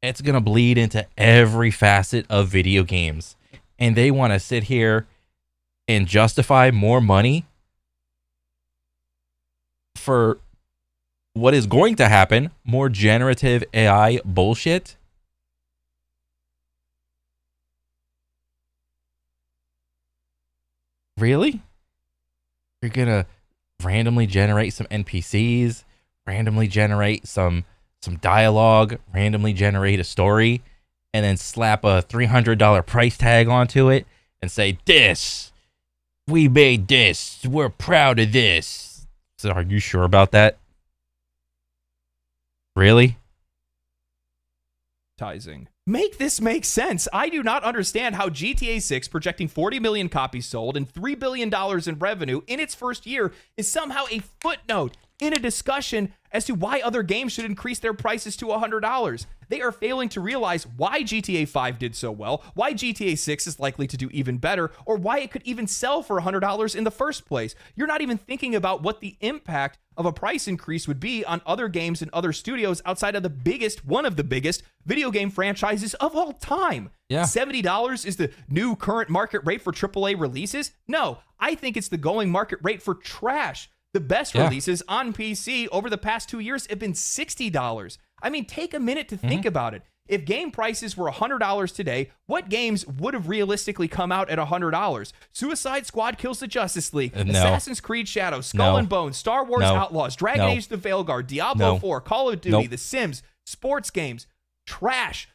It's going to bleed into every facet of video games. And they want to sit here and justify more money for what is going to happen, more generative AI bullshit. Really? You're gonna randomly generate some NPCs, randomly generate some some dialogue, randomly generate a story, and then slap a $300 price tag onto it and say, "This, we made this. We're proud of this." So, are you sure about that? Really? Make this make sense. I do not understand how GTA 6, projecting 40 million copies sold and $3 billion in revenue in its first year, is somehow a footnote in a discussion as to why other games should increase their prices to $100. They are failing to realize why GTA 5 did so well, why GTA 6 is likely to do even better, or why it could even sell for $100 in the first place. You're not even thinking about what the impact of a price increase would be on other games and other studios outside of one of the biggest video game franchises of all time. Yeah. $70 is the new current market rate for AAA releases? No, I think it's the going market rate for trash. The best releases on PC over the past 2 years have been $60. I mean, take a minute to think about it. If game prices were $100 today, what games would have realistically come out at $100? Suicide Squad Kills the Justice League, Assassin's Creed Shadows, Skull and Bones, Star Wars Outlaws, Dragon Age The Veilguard, Diablo 4, Call of Duty, The Sims, sports games, trash.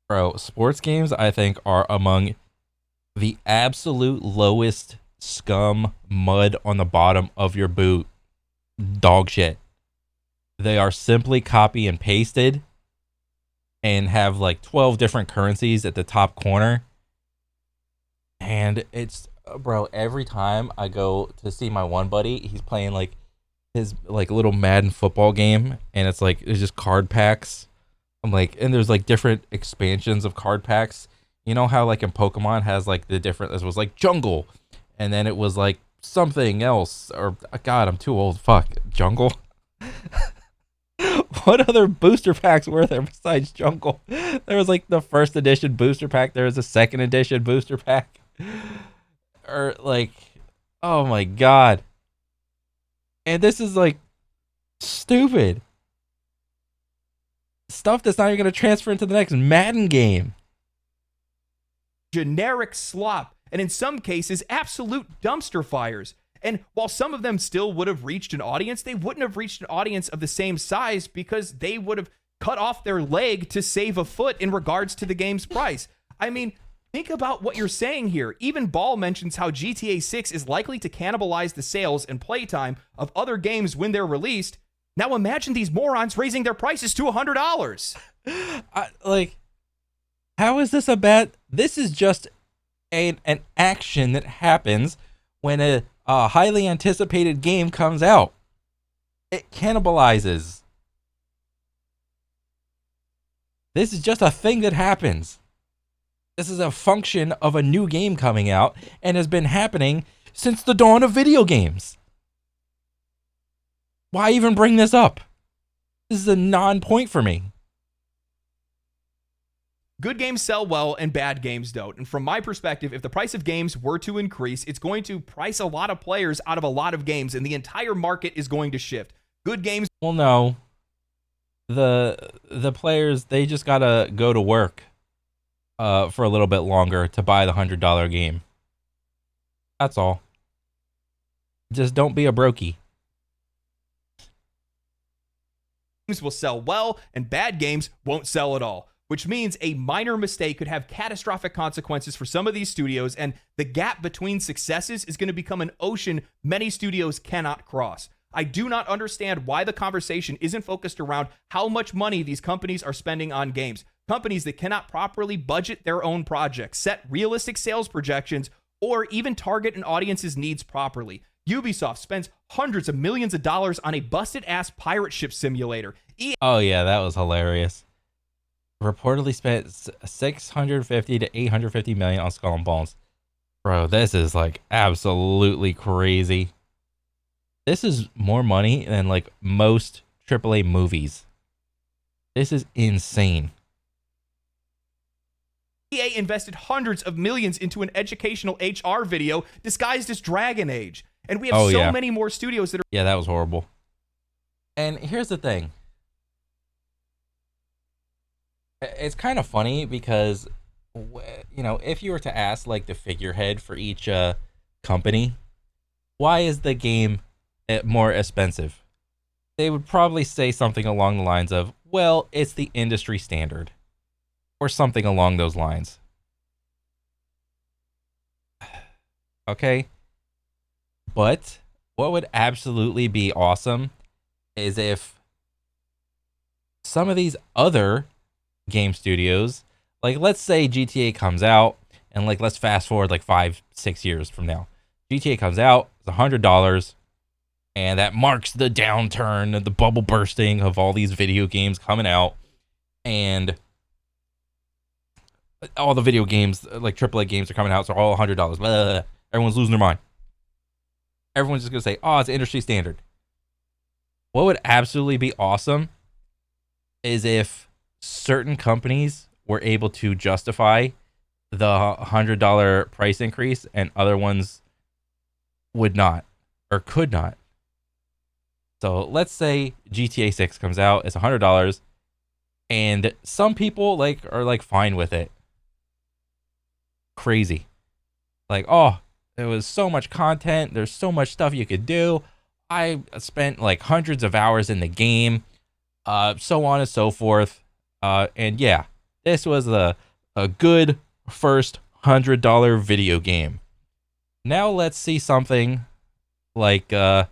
Bro, sports games, I think, are among the absolute lowest scum mud on the bottom of your boot. Dog shit. They are simply copy and pasted and have like 12 different currencies at the top corner. And it's, bro, every time I go to see my one buddy, he's playing like his like little Madden football game, and it's like there's just card packs. I'm like, and there's like different expansions of card packs. You know how like in Pokemon has like the different, this was like jungle, and then it was like something else, or God, I'm too old. Fuck, jungle. What other booster packs were there besides jungle? There was like the first edition booster pack. There was a second edition booster pack. Or like, oh my God. And this is like stupid stuff that's not even going to transfer into the next Madden game. Generic slop, and in some cases, absolute dumpster fires. And while some of them still would have reached an audience, they wouldn't have reached an audience of the same size because they would have cut off their leg to save a foot in regards to the game's price. I mean, think about what you're saying here. Even Ball mentions how GTA 6 is likely to cannibalize the sales and playtime of other games when they're released. Now imagine these morons raising their prices to $100. Like, how is this a bad... This is just an action that happens when a highly anticipated game comes out. It cannibalizes. This is just a thing that happens. This is a function of a new game coming out and has been happening since the dawn of video games. Why even bring this up? This is a non-point for me. Good games sell well and bad games don't. And from my perspective, if the price of games were to increase, it's going to price a lot of players out of a lot of games, and the entire market is going to shift. Good games... Well, no. The players, they just gotta go to work for a little bit longer to buy the $100 game. That's all. Just don't be a brokey. Games will sell well, and bad games won't sell at all. Which means a minor mistake could have catastrophic consequences for some of these studios, and the gap between successes is going to become an ocean many studios cannot cross. I do not understand why the conversation isn't focused around how much money these companies are spending on games. Companies that cannot properly budget their own projects, set realistic sales projections, or even target an audience's needs properly. Ubisoft spends hundreds of millions of dollars on a busted-ass pirate ship simulator. Oh yeah, that was hilarious. Reportedly spent 650 to 850 million on Skull and Bones. Bro, this is like absolutely crazy. This is more money than like most AAA movies. This is insane. EA invested hundreds of millions into an educational HR video disguised as Dragon Age. And we have many more studios that are... Yeah, that was horrible. And here's the thing. It's kind of funny because, you know, if you were to ask like the figurehead for each company, why is the game more expensive? They would probably say something along the lines of, Well, it's the industry standard or something along those lines. Okay? But what would absolutely be awesome is if some of these other game studios, like let's say GTA comes out, and like let's fast forward like 5-6 years from now. GTA comes out, it's $100, and that marks the downturn, the bubble bursting of all these video games coming out, and all the video games, like AAA games, are coming out, so all $100. Blah. Everyone's losing their mind. Everyone's just gonna say, "Oh, it's industry standard." What would absolutely be awesome is if certain companies were able to justify the $100 price increase, and other ones would not or could not. So let's say GTA 6 comes out, it's $100, and some people are like fine with it. Crazy. Like, oh, there was so much content, there's so much stuff you could do. I spent like hundreds of hours in the game, so on and so forth. And yeah, this was a good first $100 video game. Now let's see something like I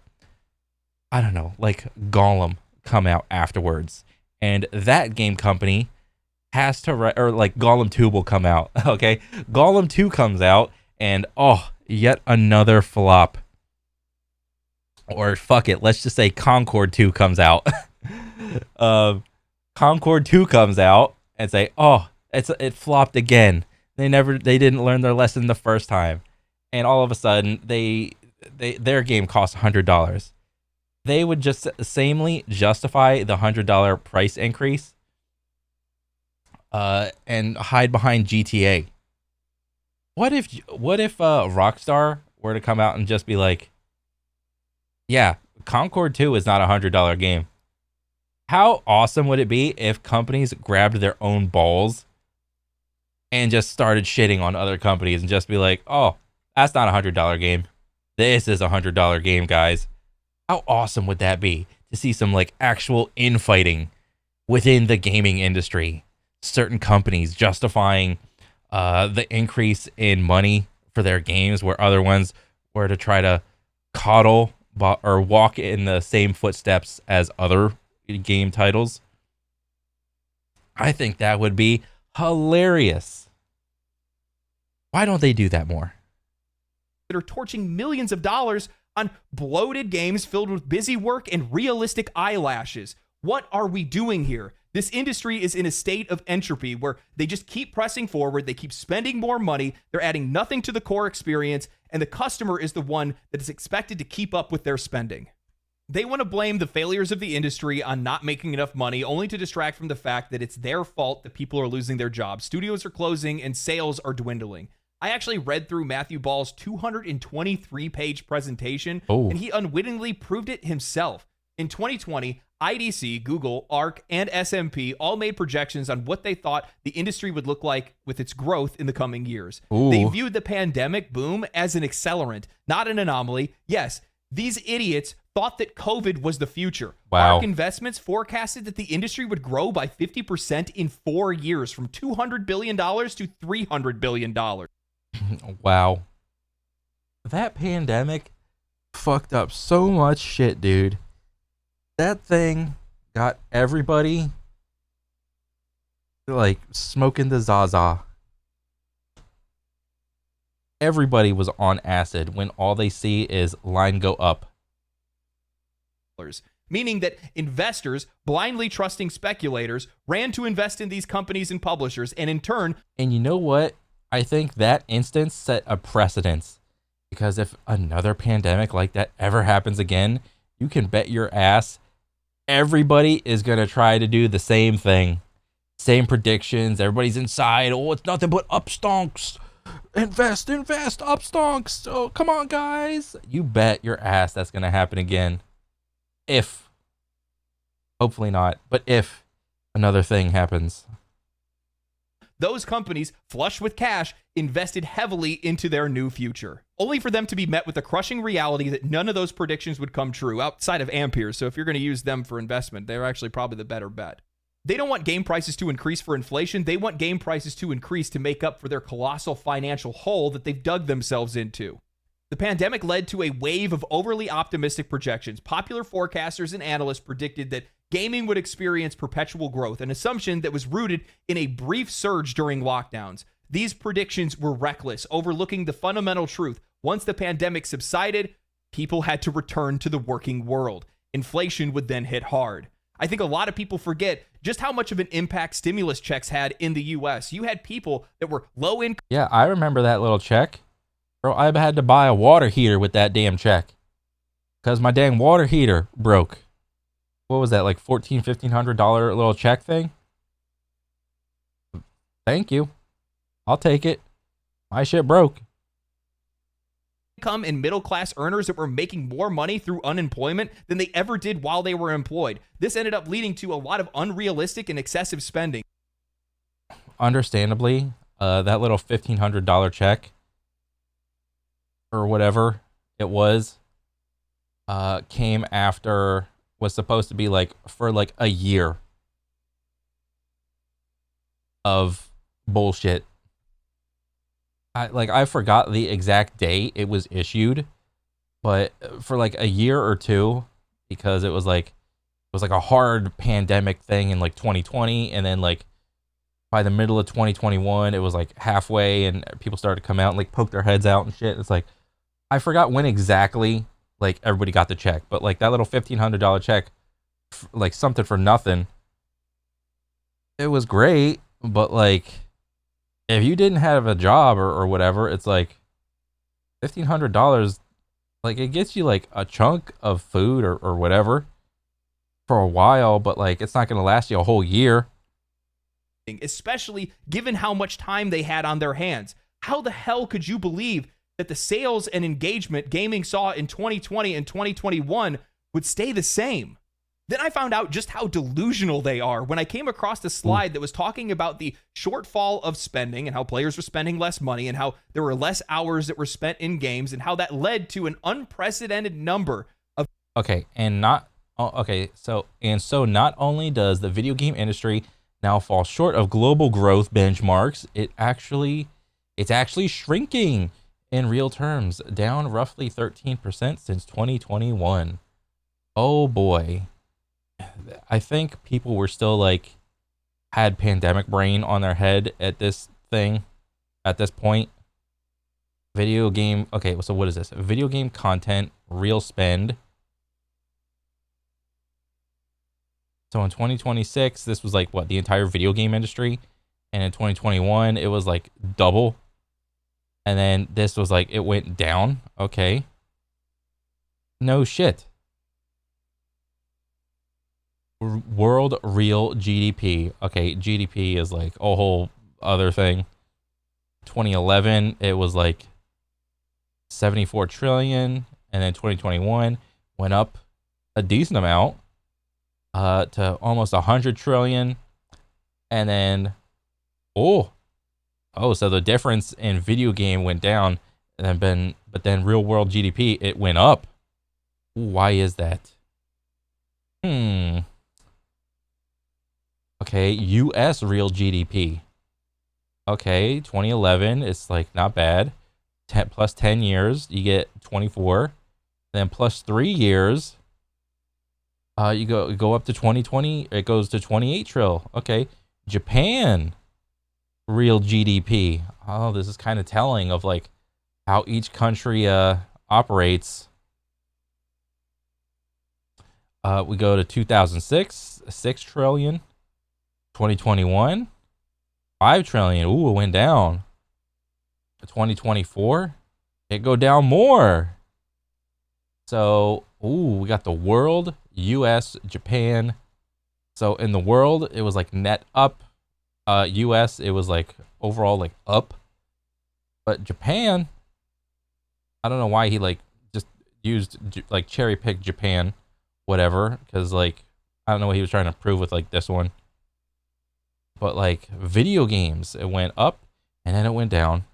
don't know, like Gollum come out afterwards, and that game company has to or like Gollum 2 will come out. Okay, Gollum 2 comes out, and oh, yet another flop. Or fuck it, let's just say Concord 2 comes out. Concord 2 comes out and say, oh, it flopped again. They didn't learn their lesson the first time, and all of a sudden their game costs $100. They would just samely justify the $100 price increase, and hide behind GTA. What if Rockstar were to come out and just be like, yeah, Concord 2 is not a $100 game. How awesome would it be if companies grabbed their own balls and just started shitting on other companies and just be like, oh, that's not a $100 game. This is a $100 game, guys. How awesome would that be to see some like actual infighting within the gaming industry? Certain companies justifying the increase in money for their games, where other ones were to try to coddle or walk in the same footsteps as other game titles. I think that would be hilarious. Why don't they do that more? That are torching millions of dollars on bloated games filled with busy work and realistic eyelashes. What are we doing here? This industry is in a state of entropy where they just keep pressing forward. They keep spending more money. They're adding nothing to the core experience, and the customer is the one that is expected to keep up with their spending. They want to blame the failures of the industry on not making enough money, only to distract from the fact that it's their fault that people are losing their jobs. Studios are closing and sales are dwindling. I actually read through Matthew Ball's 223-page presentation, and he unwittingly proved it himself. In 2020, IDC, Google, ARC, and SMP all made projections on what they thought the industry would look like with its growth in the coming years. Ooh. They viewed the pandemic boom as an accelerant, not an anomaly. Yes, these idiots thought that COVID was the future. Wow. ARC Investments forecasted that the industry would grow by 50% in 4 years, from $200 billion to $300 billion. Wow. That pandemic fucked up so much shit, dude. That thing got everybody like smoking the Zaza. Everybody was on acid when all they see is line go up. Meaning that investors, blindly trusting speculators, ran to invest in these companies and publishers, and in turn... And you know what? I think that instance set a precedence, because if another pandemic like that ever happens again, you can bet your ass everybody is going to try to do the same thing. Same predictions. Everybody's inside. Oh, it's nothing but up stonks. Invest, up stonks. Oh, come on, guys. You bet your ass that's going to happen again. If, hopefully not, but if another thing happens. Those companies, flush with cash, invested heavily into their new future, only for them to be met with the crushing reality that none of those predictions would come true outside of Ampere. So if you're going to use them for investment, they're actually probably the better bet. They don't want game prices to increase for inflation. They want game prices to increase to make up for their colossal financial hole that they've dug themselves into. The pandemic led to a wave of overly optimistic projections. Popular forecasters and analysts predicted that gaming would experience perpetual growth, an assumption that was rooted in a brief surge during lockdowns. These predictions were reckless, overlooking the fundamental truth. Once the pandemic subsided, people had to return to the working world. Inflation would then hit hard. I think a lot of people forget just how much of an impact stimulus checks had in the U.S. You had people that were low income. Yeah, I remember that little check. Bro, I had to buy a water heater with that damn check because my dang water heater broke. What was that, like $1,400-$1,500 little check thing? Thank you. I'll take it. My shit broke. Income and middle class earners that were making more money through unemployment than they ever did while they were employed. This ended up leading to a lot of unrealistic and excessive spending. Understandably, that little $1,500 check or whatever it was came after, was supposed to be like for like a year of bullshit. I forgot the exact date it was issued, but for like a year or two, because it was like a hard pandemic thing in like 2020, and then like by the middle of 2021 it was like halfway and people started to come out and like poke their heads out and shit. It's like I forgot when exactly like everybody got the check, but like that little $1,500 check, like something for nothing, it was great, but like if you didn't have a job or whatever, it's like $1,500, like it gets you like a chunk of food or whatever for a while, but like it's not going to last you a whole year. Especially given how much time they had on their hands. How the hell could you believe that the sales and engagement gaming saw in 2020 and 2021 would stay the same? Then I found out just how delusional they are when I came across the slide that was talking about the shortfall of spending and how players were spending less money and how there were less hours that were spent in games and how that led to an unprecedented number of... Okay, so not only does the video game industry now fall short of global growth benchmarks, it's actually shrinking in real terms, down roughly 13% since 2021. Oh boy. I think people were still like had pandemic brain on their head at this point. Video game, okay, so what is this? Video game content, real spend. So in 2026, this was like what, the entire video game industry, and in 2021 it was like double, and then this was like it went down. Okay, no shit. World real GDP. Okay, GDP is like a whole other thing. 2011 it was like 74 trillion, and then 2021 went up a decent amount to almost 100 trillion, and then so the difference in video game went down, but then real world GDP, it went up. Why is that? Okay, US real GDP. Okay, 2011, it's like not bad. 10 plus 10 years, you get 24. Then plus 3 years, you go up to 2020, it goes to 28 trill. Okay, Japan real GDP. Oh, this is kind of telling of like how each country operates. We go to 2006, 6 trillion. 2021, 5 trillion. Ooh, it went down. 2024, it go down more. So, we got the world, US, Japan. So in the world, it was like net up. US, it was like overall like up. But Japan, I don't know why he like just used like cherry picked Japan, whatever, because like I don't know what he was trying to prove with like this one. But like video games, it went up and then it went down.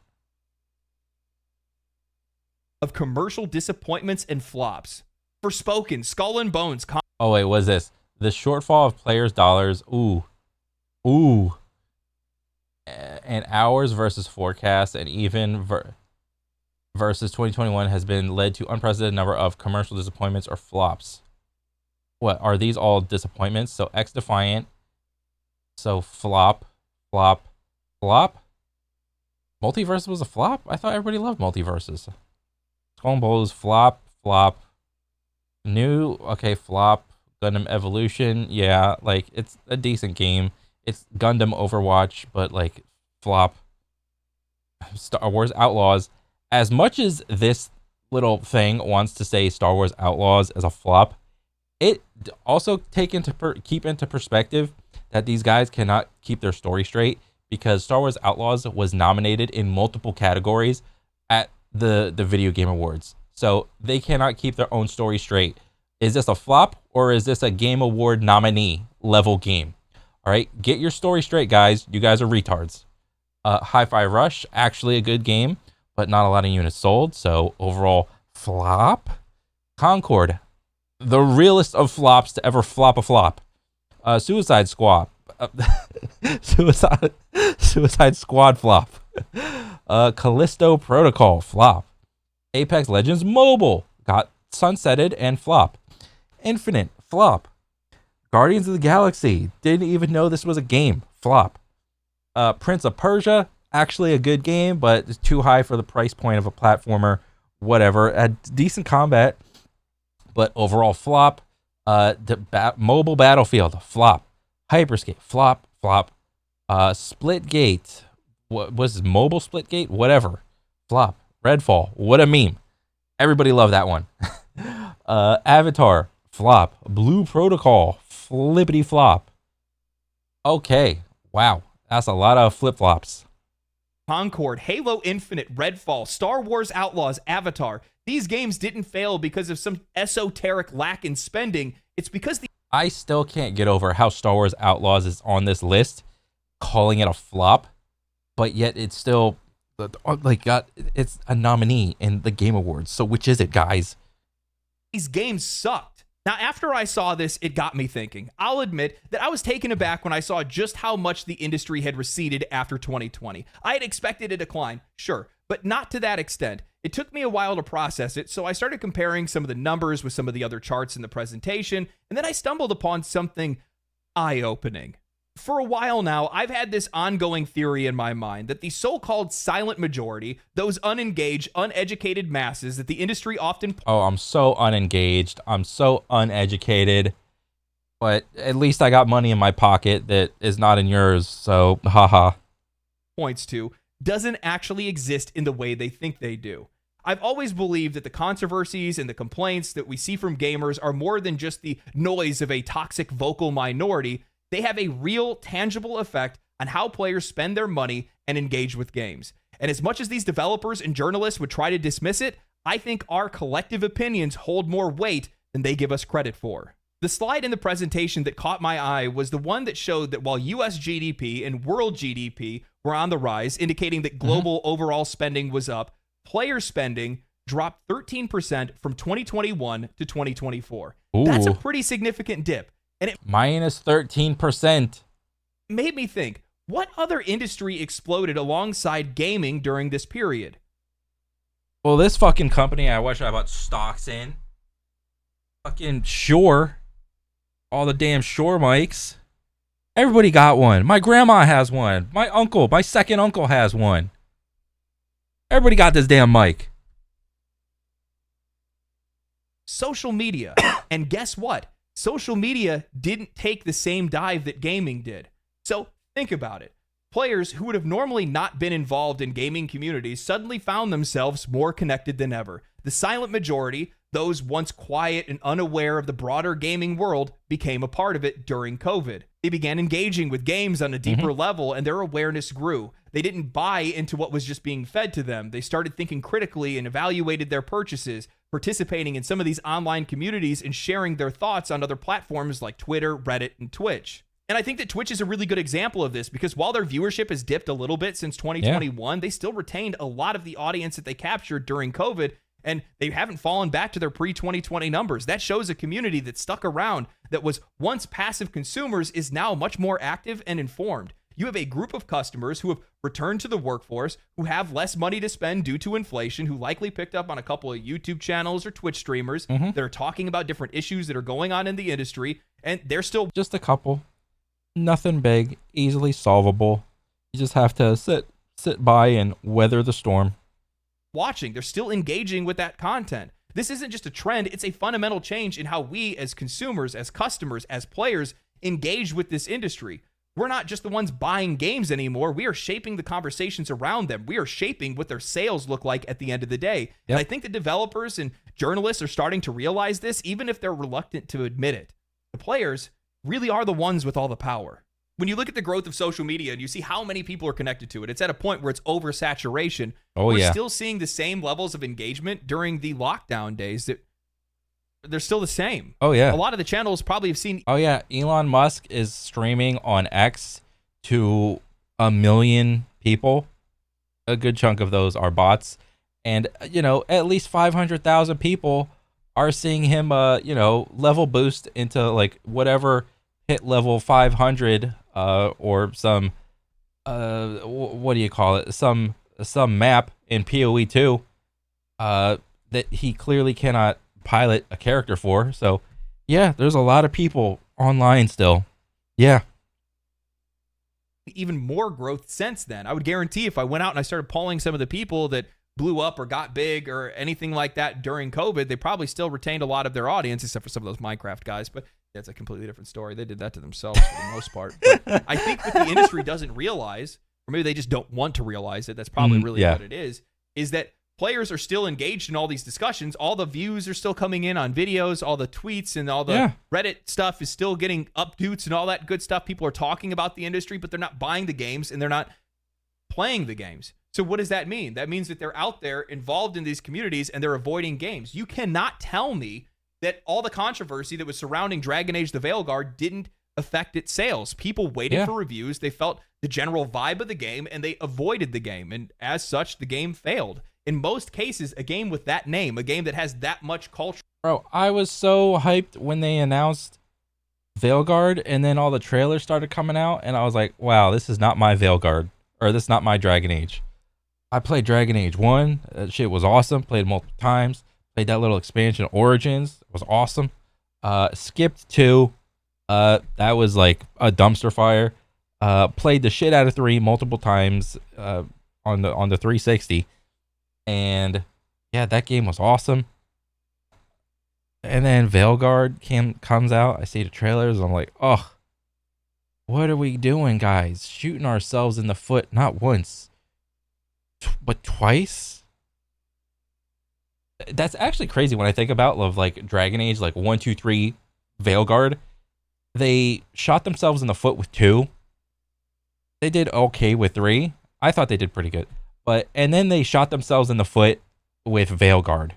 Of commercial disappointments and flops. Forspoken, Skull and Bones. Oh wait, what is this? The shortfall of players' dollars. Ooh, Ooh. And hours versus forecast and even versus 2021 has been led to unprecedented number of commercial disappointments or flops. What are these all disappointments? So X Defiant. So flop, flop, flop. Multiverse was a flop? I thought everybody loved Multiverses. Skull and Bones, flop, flop. New, okay, flop. Gundam Evolution, yeah, like it's a decent game. It's Gundam Overwatch, but like flop. Star Wars Outlaws. As much as this little thing wants to say Star Wars Outlaws as a flop, it also keep into perspective that these guys cannot keep their story straight because Star Wars Outlaws was nominated in multiple categories at the Video Game Awards. So they cannot keep their own story straight. Is this a flop or is this a Game Award nominee level game? All right, get your story straight, guys. You guys are retards. Hi-Fi Rush, actually a good game, but not a lot of units sold. So overall, flop. Concord, the realest of flops to ever flop a flop. Suicide Squad. Suicide Squad flop. Callisto Protocol flop. Apex Legends Mobile got sunsetted and flop. Infinite flop. Guardians of the Galaxy, didn't even know this was a game, flop. Prince of Persia, actually a good game, but it's too high for the price point of a platformer. Whatever, had decent combat, but overall flop. Mobile Battlefield, flop. Hyperscape, flop, flop. Splitgate, what was this, Mobile Splitgate? Whatever, flop. Redfall, what a meme. Everybody loved that one. Avatar, flop. Blue Protocol, flippity flop. Okay, wow, that's a lot of flip flops. Concord, Halo Infinite, Redfall, Star Wars Outlaws, Avatar. These games didn't fail because of some esoteric lack in spending. It's because I still can't get over how Star Wars Outlaws is on this list, calling it a flop, but yet it's still it's a nominee in the Game Awards. So which is it, guys? These games sucked. Now, after I saw this, it got me thinking. I'll admit that I was taken aback when I saw just how much the industry had receded after 2020. I had expected a decline, sure, but not to that extent. It took me a while to process it, so I started comparing some of the numbers with some of the other charts in the presentation, and then I stumbled upon something eye-opening. For a while now, I've had this ongoing theory in my mind that the so-called silent majority, those unengaged, uneducated masses that the industry often... Oh, I'm so unengaged. I'm so uneducated. But at least I got money in my pocket that is not in yours, so haha. ...points to, doesn't actually exist in the way they think they do. I've always believed that the controversies and the complaints that we see from gamers are more than just the noise of a toxic vocal minority. They have a real, tangible effect on how players spend their money and engage with games. And as much as these developers and journalists would try to dismiss it, I think our collective opinions hold more weight than they give us credit for. The slide in the presentation that caught my eye was the one that showed that while US GDP and world GDP were on the rise, indicating that global overall spending was up, player spending dropped 13% from 2021 to 2024. Ooh. That's a pretty significant dip. And it minus 13%. Made me think, what other industry exploded alongside gaming during this period? Well, this fucking company I wish I bought stocks in. Fucking Shure. All the damn Shure mics. Everybody got one. My grandma has one. My second uncle has one. Everybody got this damn mic. Social media. And guess what? Social media didn't take the same dive that gaming did. So think about it. Players who would have normally not been involved in gaming communities suddenly found themselves more connected than ever. The silent majority, those once quiet and unaware of the broader gaming world, became a part of it during COVID. They began engaging with games on a deeper level, and their awareness grew. They didn't buy into what was just being fed to them. They started thinking critically and evaluated their purchases, participating in some of these online communities and sharing their thoughts on other platforms like Twitter, Reddit, and Twitch. And I think that Twitch is a really good example of this because while their viewership has dipped a little bit since 2021, they still retained a lot of the audience that they captured during COVID. And they haven't fallen back to their pre-2020 numbers. That shows a community that stuck around, that was once passive consumers, is now much more active and informed. You have a group of customers who have returned to the workforce, who have less money to spend due to inflation, who likely picked up on a couple of YouTube channels or Twitch streamers that are talking about different issues that are going on in the industry, and they're still just a couple. Nothing big, easily solvable. You just have to sit by and weather the storm. watching. They're still engaging with that content. This isn't just a trend. It's a fundamental change in how we as consumers, as customers, as players engage with this industry. We're not just the ones buying games anymore. We are shaping the conversations around them. We are shaping what their sales look like at the end of the day. Yep. And I think the developers and journalists are starting to realize this, even if they're reluctant to admit it. The players really are the ones with all the power. When you look at the growth of social media and you see how many people are connected to it, it's at a point where it's oversaturation. We're still seeing the same levels of engagement during the lockdown days. That they're still the same. Oh, yeah. A lot of the channels probably have seen. Oh, yeah. Elon Musk is streaming on X to 1 million people. A good chunk of those are bots. And, at least 500,000 people are seeing him, level boost into like whatever hit level 500 or some, what do you call it? Some map in PoE 2 that he clearly cannot pilot a character for. So yeah, there's a lot of people online still. Yeah. Even more growth since then. I would guarantee if I went out and I started polling some of the people that blew up or got big or anything like that during COVID, they probably still retained a lot of their audience, except for some of those Minecraft guys. But that's a completely different story. They did that to themselves for the most part. But I think what the industry doesn't realize, or maybe they just don't want to realize it, that's probably really what it is that players are still engaged in all these discussions. All the views are still coming in on videos, all the tweets and all the Reddit stuff is still getting updates and all that good stuff. People are talking about the industry, but they're not buying the games and they're not playing the games. So what does that mean? That means that they're out there involved in these communities and they're avoiding games. You cannot tell me that all the controversy that was surrounding Dragon Age the Veilguard didn't affect its sales. People waited for reviews. They felt the general vibe of the game and they avoided the game. And as such, the game failed. In most cases, a game with that name, a game that has that much culture. Bro, I was so hyped when they announced Veilguard and then all the trailers started coming out and I was like, wow, this is not my Veilguard, or this is not my Dragon Age. I played Dragon Age 1. That shit was awesome. Played multiple times. Played that little expansion, Origins. It was awesome. Skipped 2. That was like a dumpster fire. Played the shit out of 3 multiple times on the 360. And yeah, that game was awesome. And then Veilguard comes out. I see the trailers. I'm like, oh, what are we doing, guys? Shooting ourselves in the foot not once, but twice. That's actually crazy when I think about like Dragon Age, like 1, 2, 3, Veilguard. They shot themselves in the foot with 2. They did okay with 3. I thought they did pretty good. And then they shot themselves in the foot with Veilguard.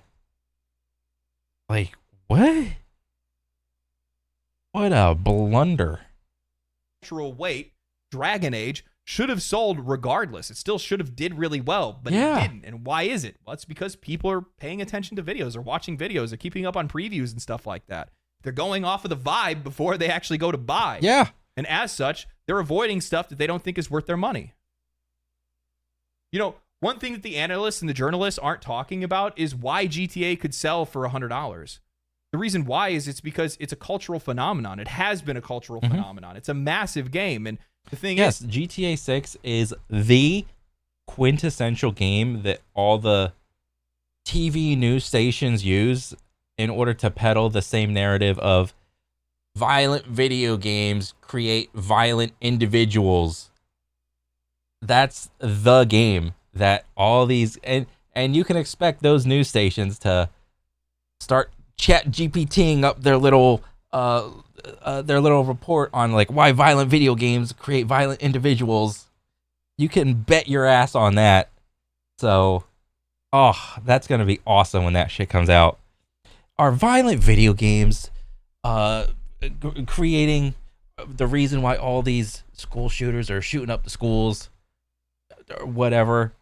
Like, what? What a blunder. Weight, Dragon Age should have sold regardless. It still should have did really well, but it didn't. And why is it? Well, it's because people are paying attention to videos or watching videos or keeping up on previews and stuff like that. They're going off of the vibe before they actually go to buy. Yeah. And as such, they're avoiding stuff that they don't think is worth their money. One thing that the analysts and the journalists aren't talking about is why GTA could sell for $100. The reason why is it's because it's a cultural phenomenon. It has been a cultural phenomenon. It's a massive game. And the thing is, GTA 6 is the quintessential game that all the TV news stations use in order to peddle the same narrative of violent video games create violent individuals. That's the game that all these and you can expect those news stations to start chat GPTing up their little report on like why violent video games create violent individuals. You can bet your ass on that. So, that's gonna be awesome when that shit comes out. Are violent video games creating the reason why all these school shooters are shooting up the schools or whatever?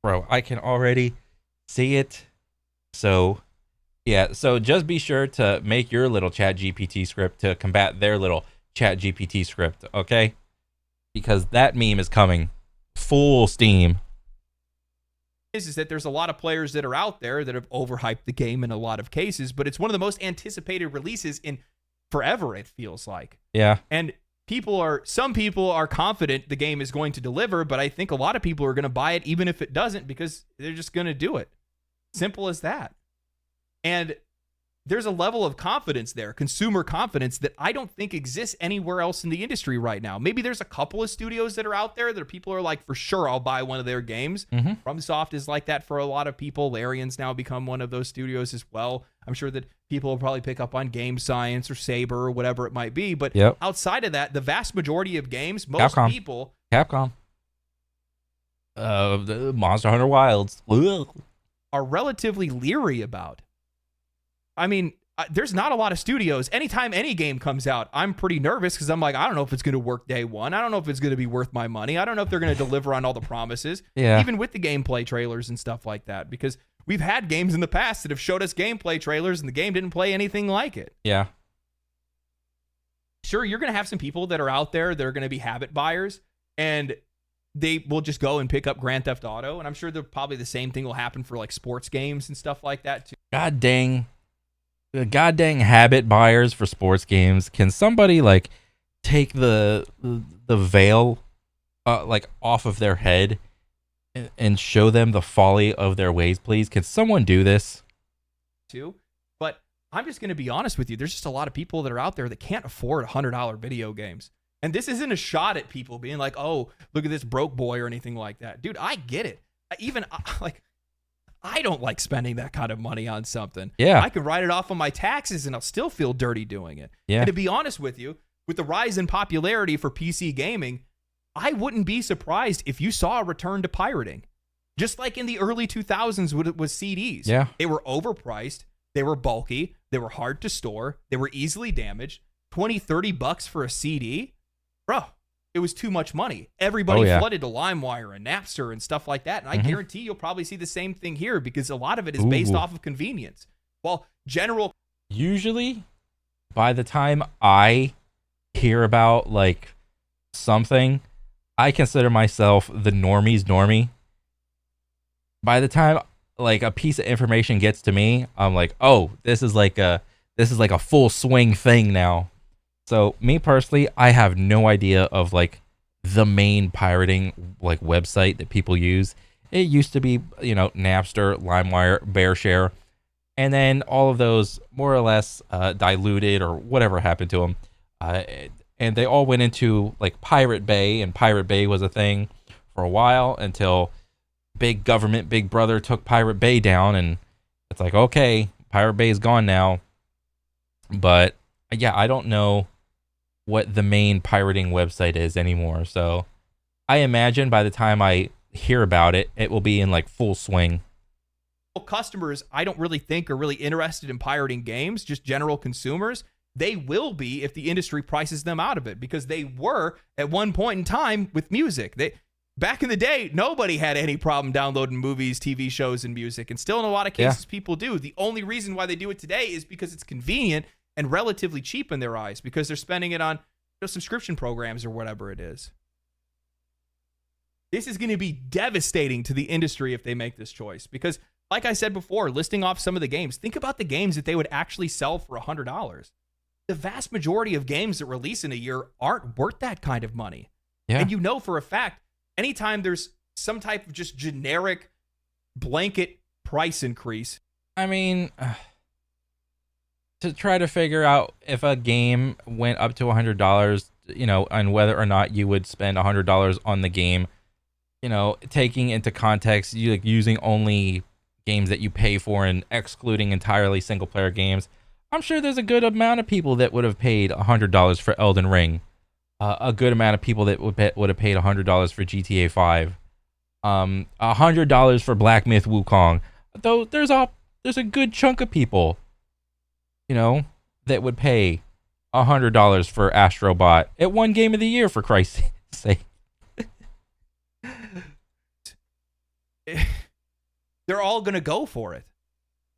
Bro, I can already See it? So, yeah. So just be sure to make your little Chat GPT script to combat their little Chat GPT script, okay? Because that meme is coming full steam. Is that there's a lot of players that are out there that have overhyped the game in a lot of cases, but it's one of the most anticipated releases in forever, it feels like. Yeah. And some people are confident the game is going to deliver, but I think a lot of people are going to buy it even if it doesn't because they're just going to do it. Simple as that. And there's a level of confidence there, consumer confidence, that I don't think exists anywhere else in the industry right now. Maybe there's a couple of studios that are out there that people are like, for sure, I'll buy one of their games. FromSoft is like that for a lot of people. Larian's now become one of those studios as well. I'm sure that people will probably pick up on Game Science or Saber or whatever it might be. But outside of that, the vast majority of games, most people... Capcom. The Monster Hunter Wilds. Are relatively leery about. I mean, there's not a lot of studios. Anytime any game comes out, I'm pretty nervous because I'm like, I don't know if it's going to work day one. I don't know if it's going to be worth my money. I don't know if they're going to deliver on all the promises, even with the gameplay trailers and stuff like that, because we've had games in the past that have showed us gameplay trailers and the game didn't play anything like it. Yeah. Sure, you're going to have some people that are out there that are going to be habit buyers, and they will just go and pick up Grand Theft Auto, and I'm sure probably the same thing will happen for like sports games and stuff like that too. God dang habit buyers for sports games. Can somebody like take the veil like off of their head and show them the folly of their ways, please? Can someone do this? Too. But I'm just going to be honest with you. There's just a lot of people that are out there that can't afford $100 video games. And this isn't a shot at people being like, oh, look at this broke boy or anything like that. Dude, I get it. I don't like spending that kind of money on something. Yeah. I can write it off on my taxes and I'll still feel dirty doing it. Yeah. And to be honest with you, with the rise in popularity for PC gaming, I wouldn't be surprised if you saw a return to pirating. Just like in the early 2000s with CDs. Yeah. They were overpriced. They were bulky. They were hard to store. They were easily damaged. $20-$30 for a CD? Bro, it was too much money. Everybody flooded to LimeWire and Napster and stuff like that. And I guarantee you'll probably see the same thing here because a lot of it is based off of convenience. Well, usually, by the time I hear about like something, I consider myself the normie's normie. By the time like a piece of information gets to me, I'm like, oh, this is like a full swing thing now. So me personally, I have no idea of like the main pirating like website that people use. It used to be, Napster, LimeWire, BearShare, and then all of those more or less diluted or whatever happened to them. And they all went into like Pirate Bay, and Pirate Bay was a thing for a while until big government, Big Brother took Pirate Bay down, and it's like, okay, Pirate Bay is gone now. But yeah, I don't know what the main pirating website is anymore. So I imagine by the time I hear about it, it will be in like full swing. Customers, I don't really think are really interested in pirating games, just general consumers. They will be if the industry prices them out of it, because they were at one point in time with music. Back in the day, nobody had any problem downloading movies, TV shows, and music. And still in a lot of cases, people do. The only reason why they do it today is because it's convenient and relatively cheap in their eyes, because they're spending it on subscription programs or whatever it is. This is going to be devastating to the industry if they make this choice, because like I said before, listing off some of the games, think about the games that they would actually sell for $100. The vast majority of games that release in a year aren't worth that kind of money. Yeah. And for a fact, anytime there's some type of just generic blanket price increase. I mean, to try to figure out if a game went up to $100, and whether or not you would spend $100 on the game, taking into context, you like using only games that you pay for and excluding entirely single player games, I'm sure there's a good amount of people that would have paid $100 for Elden Ring. A good amount of people that would have paid $100 for GTA 5. $100 for Black Myth Wukong. Though there's a good chunk of people, that would pay $100 for Astrobot. It won Game of the Year, for Christ's sake. they're all going to go for it.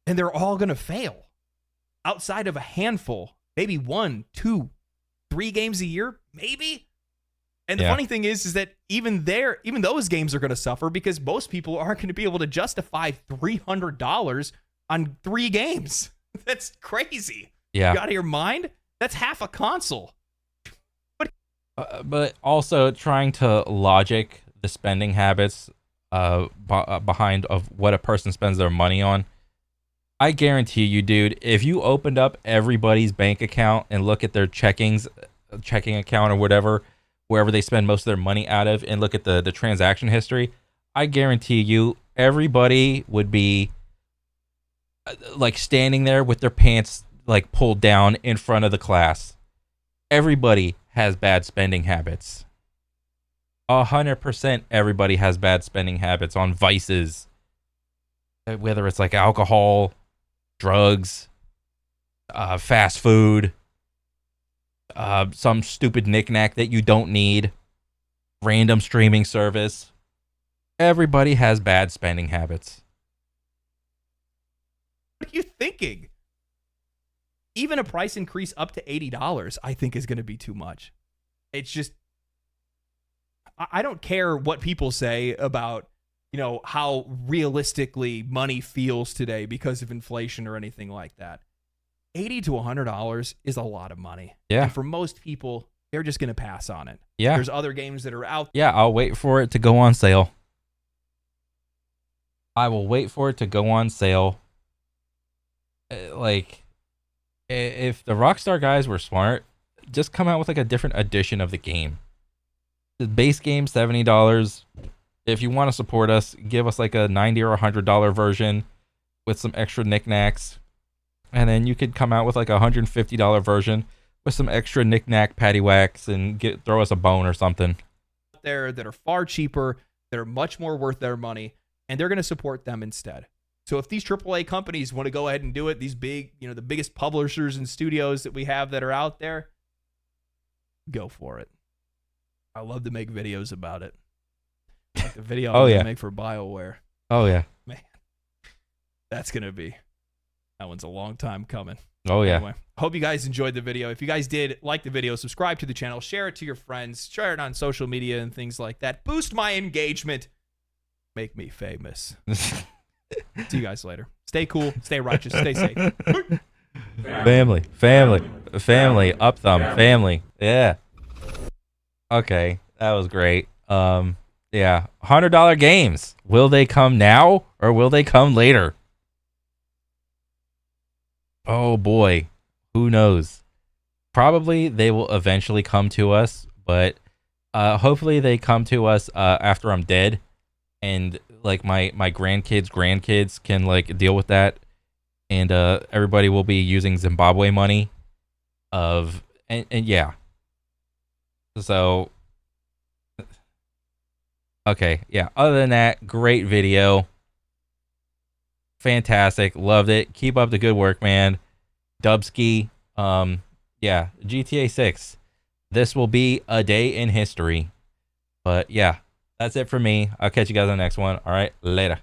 And they're all going to fail. Outside of a handful, maybe 1, 2, 3 games a year, maybe. And the funny thing is that even those games are going to suffer because most people aren't going to be able to justify $300 on 3 games. That's crazy. Yeah. You out of your mind? That's half a console. But also trying to logic the spending habits behind of what a person spends their money on. I guarantee you, dude, if you opened up everybody's bank account and look at their checking account or whatever, wherever they spend most of their money out of, and look at the transaction history, I guarantee you everybody would be like standing there with their pants like pulled down in front of the class. Everybody has bad spending habits. 100% everybody has bad spending habits on vices. Whether it's like alcohol, drugs, fast food, some stupid knickknack that you don't need, random streaming service. Everybody has bad spending habits. What are you thinking? Even a price increase up to $80, I think, is going to be too much. It's just, I don't care what people say about, how realistically money feels today because of inflation or anything like that. $80 to $100 is a lot of money. Yeah. And for most people, they're just going to pass on it. Yeah. There's other games that are out. Yeah, I'll wait for it to go on sale. I will wait for it to go on sale. Like, if the Rockstar guys were smart, just come out with like a different edition of the game. The base game, $70. If you want to support us, give us like a $90 or $100 version with some extra knickknacks. And then you could come out with like a $150 version with some extra knickknack paddywhacks and throw us a bone or something. There that are far cheaper, that are much more worth their money, and they're going to support them instead. So if these AAA companies want to go ahead and do it, these big, the biggest publishers and studios that we have that are out there, go for it. I love to make videos about it. Like the video I'm going to make for BioWare. Oh, yeah. Man, that's going to be, that one's a long time coming. Oh, yeah. Anyway, hope you guys enjoyed the video. If you guys did like the video, subscribe to the channel, share it to your friends, share it on social media and things like that. Boost my engagement. Make me famous. See you guys later. Stay cool, stay righteous, stay safe. Family. Up thumb. Family. Yeah. Okay, that was great. Yeah. $100 games. Will they come now or will they come later? Oh boy. Who knows? Probably they will eventually come to us, but hopefully they come to us after I'm dead. And like my grandkids can like deal with that, and everybody will be using Zimbabwe money, and yeah. So okay, yeah. Other than that, great video, fantastic, loved it. Keep up the good work, man. Dubski, yeah. GTA 6. This will be a day in history, but yeah. That's it for me. I'll catch you guys on the next one. All right, later.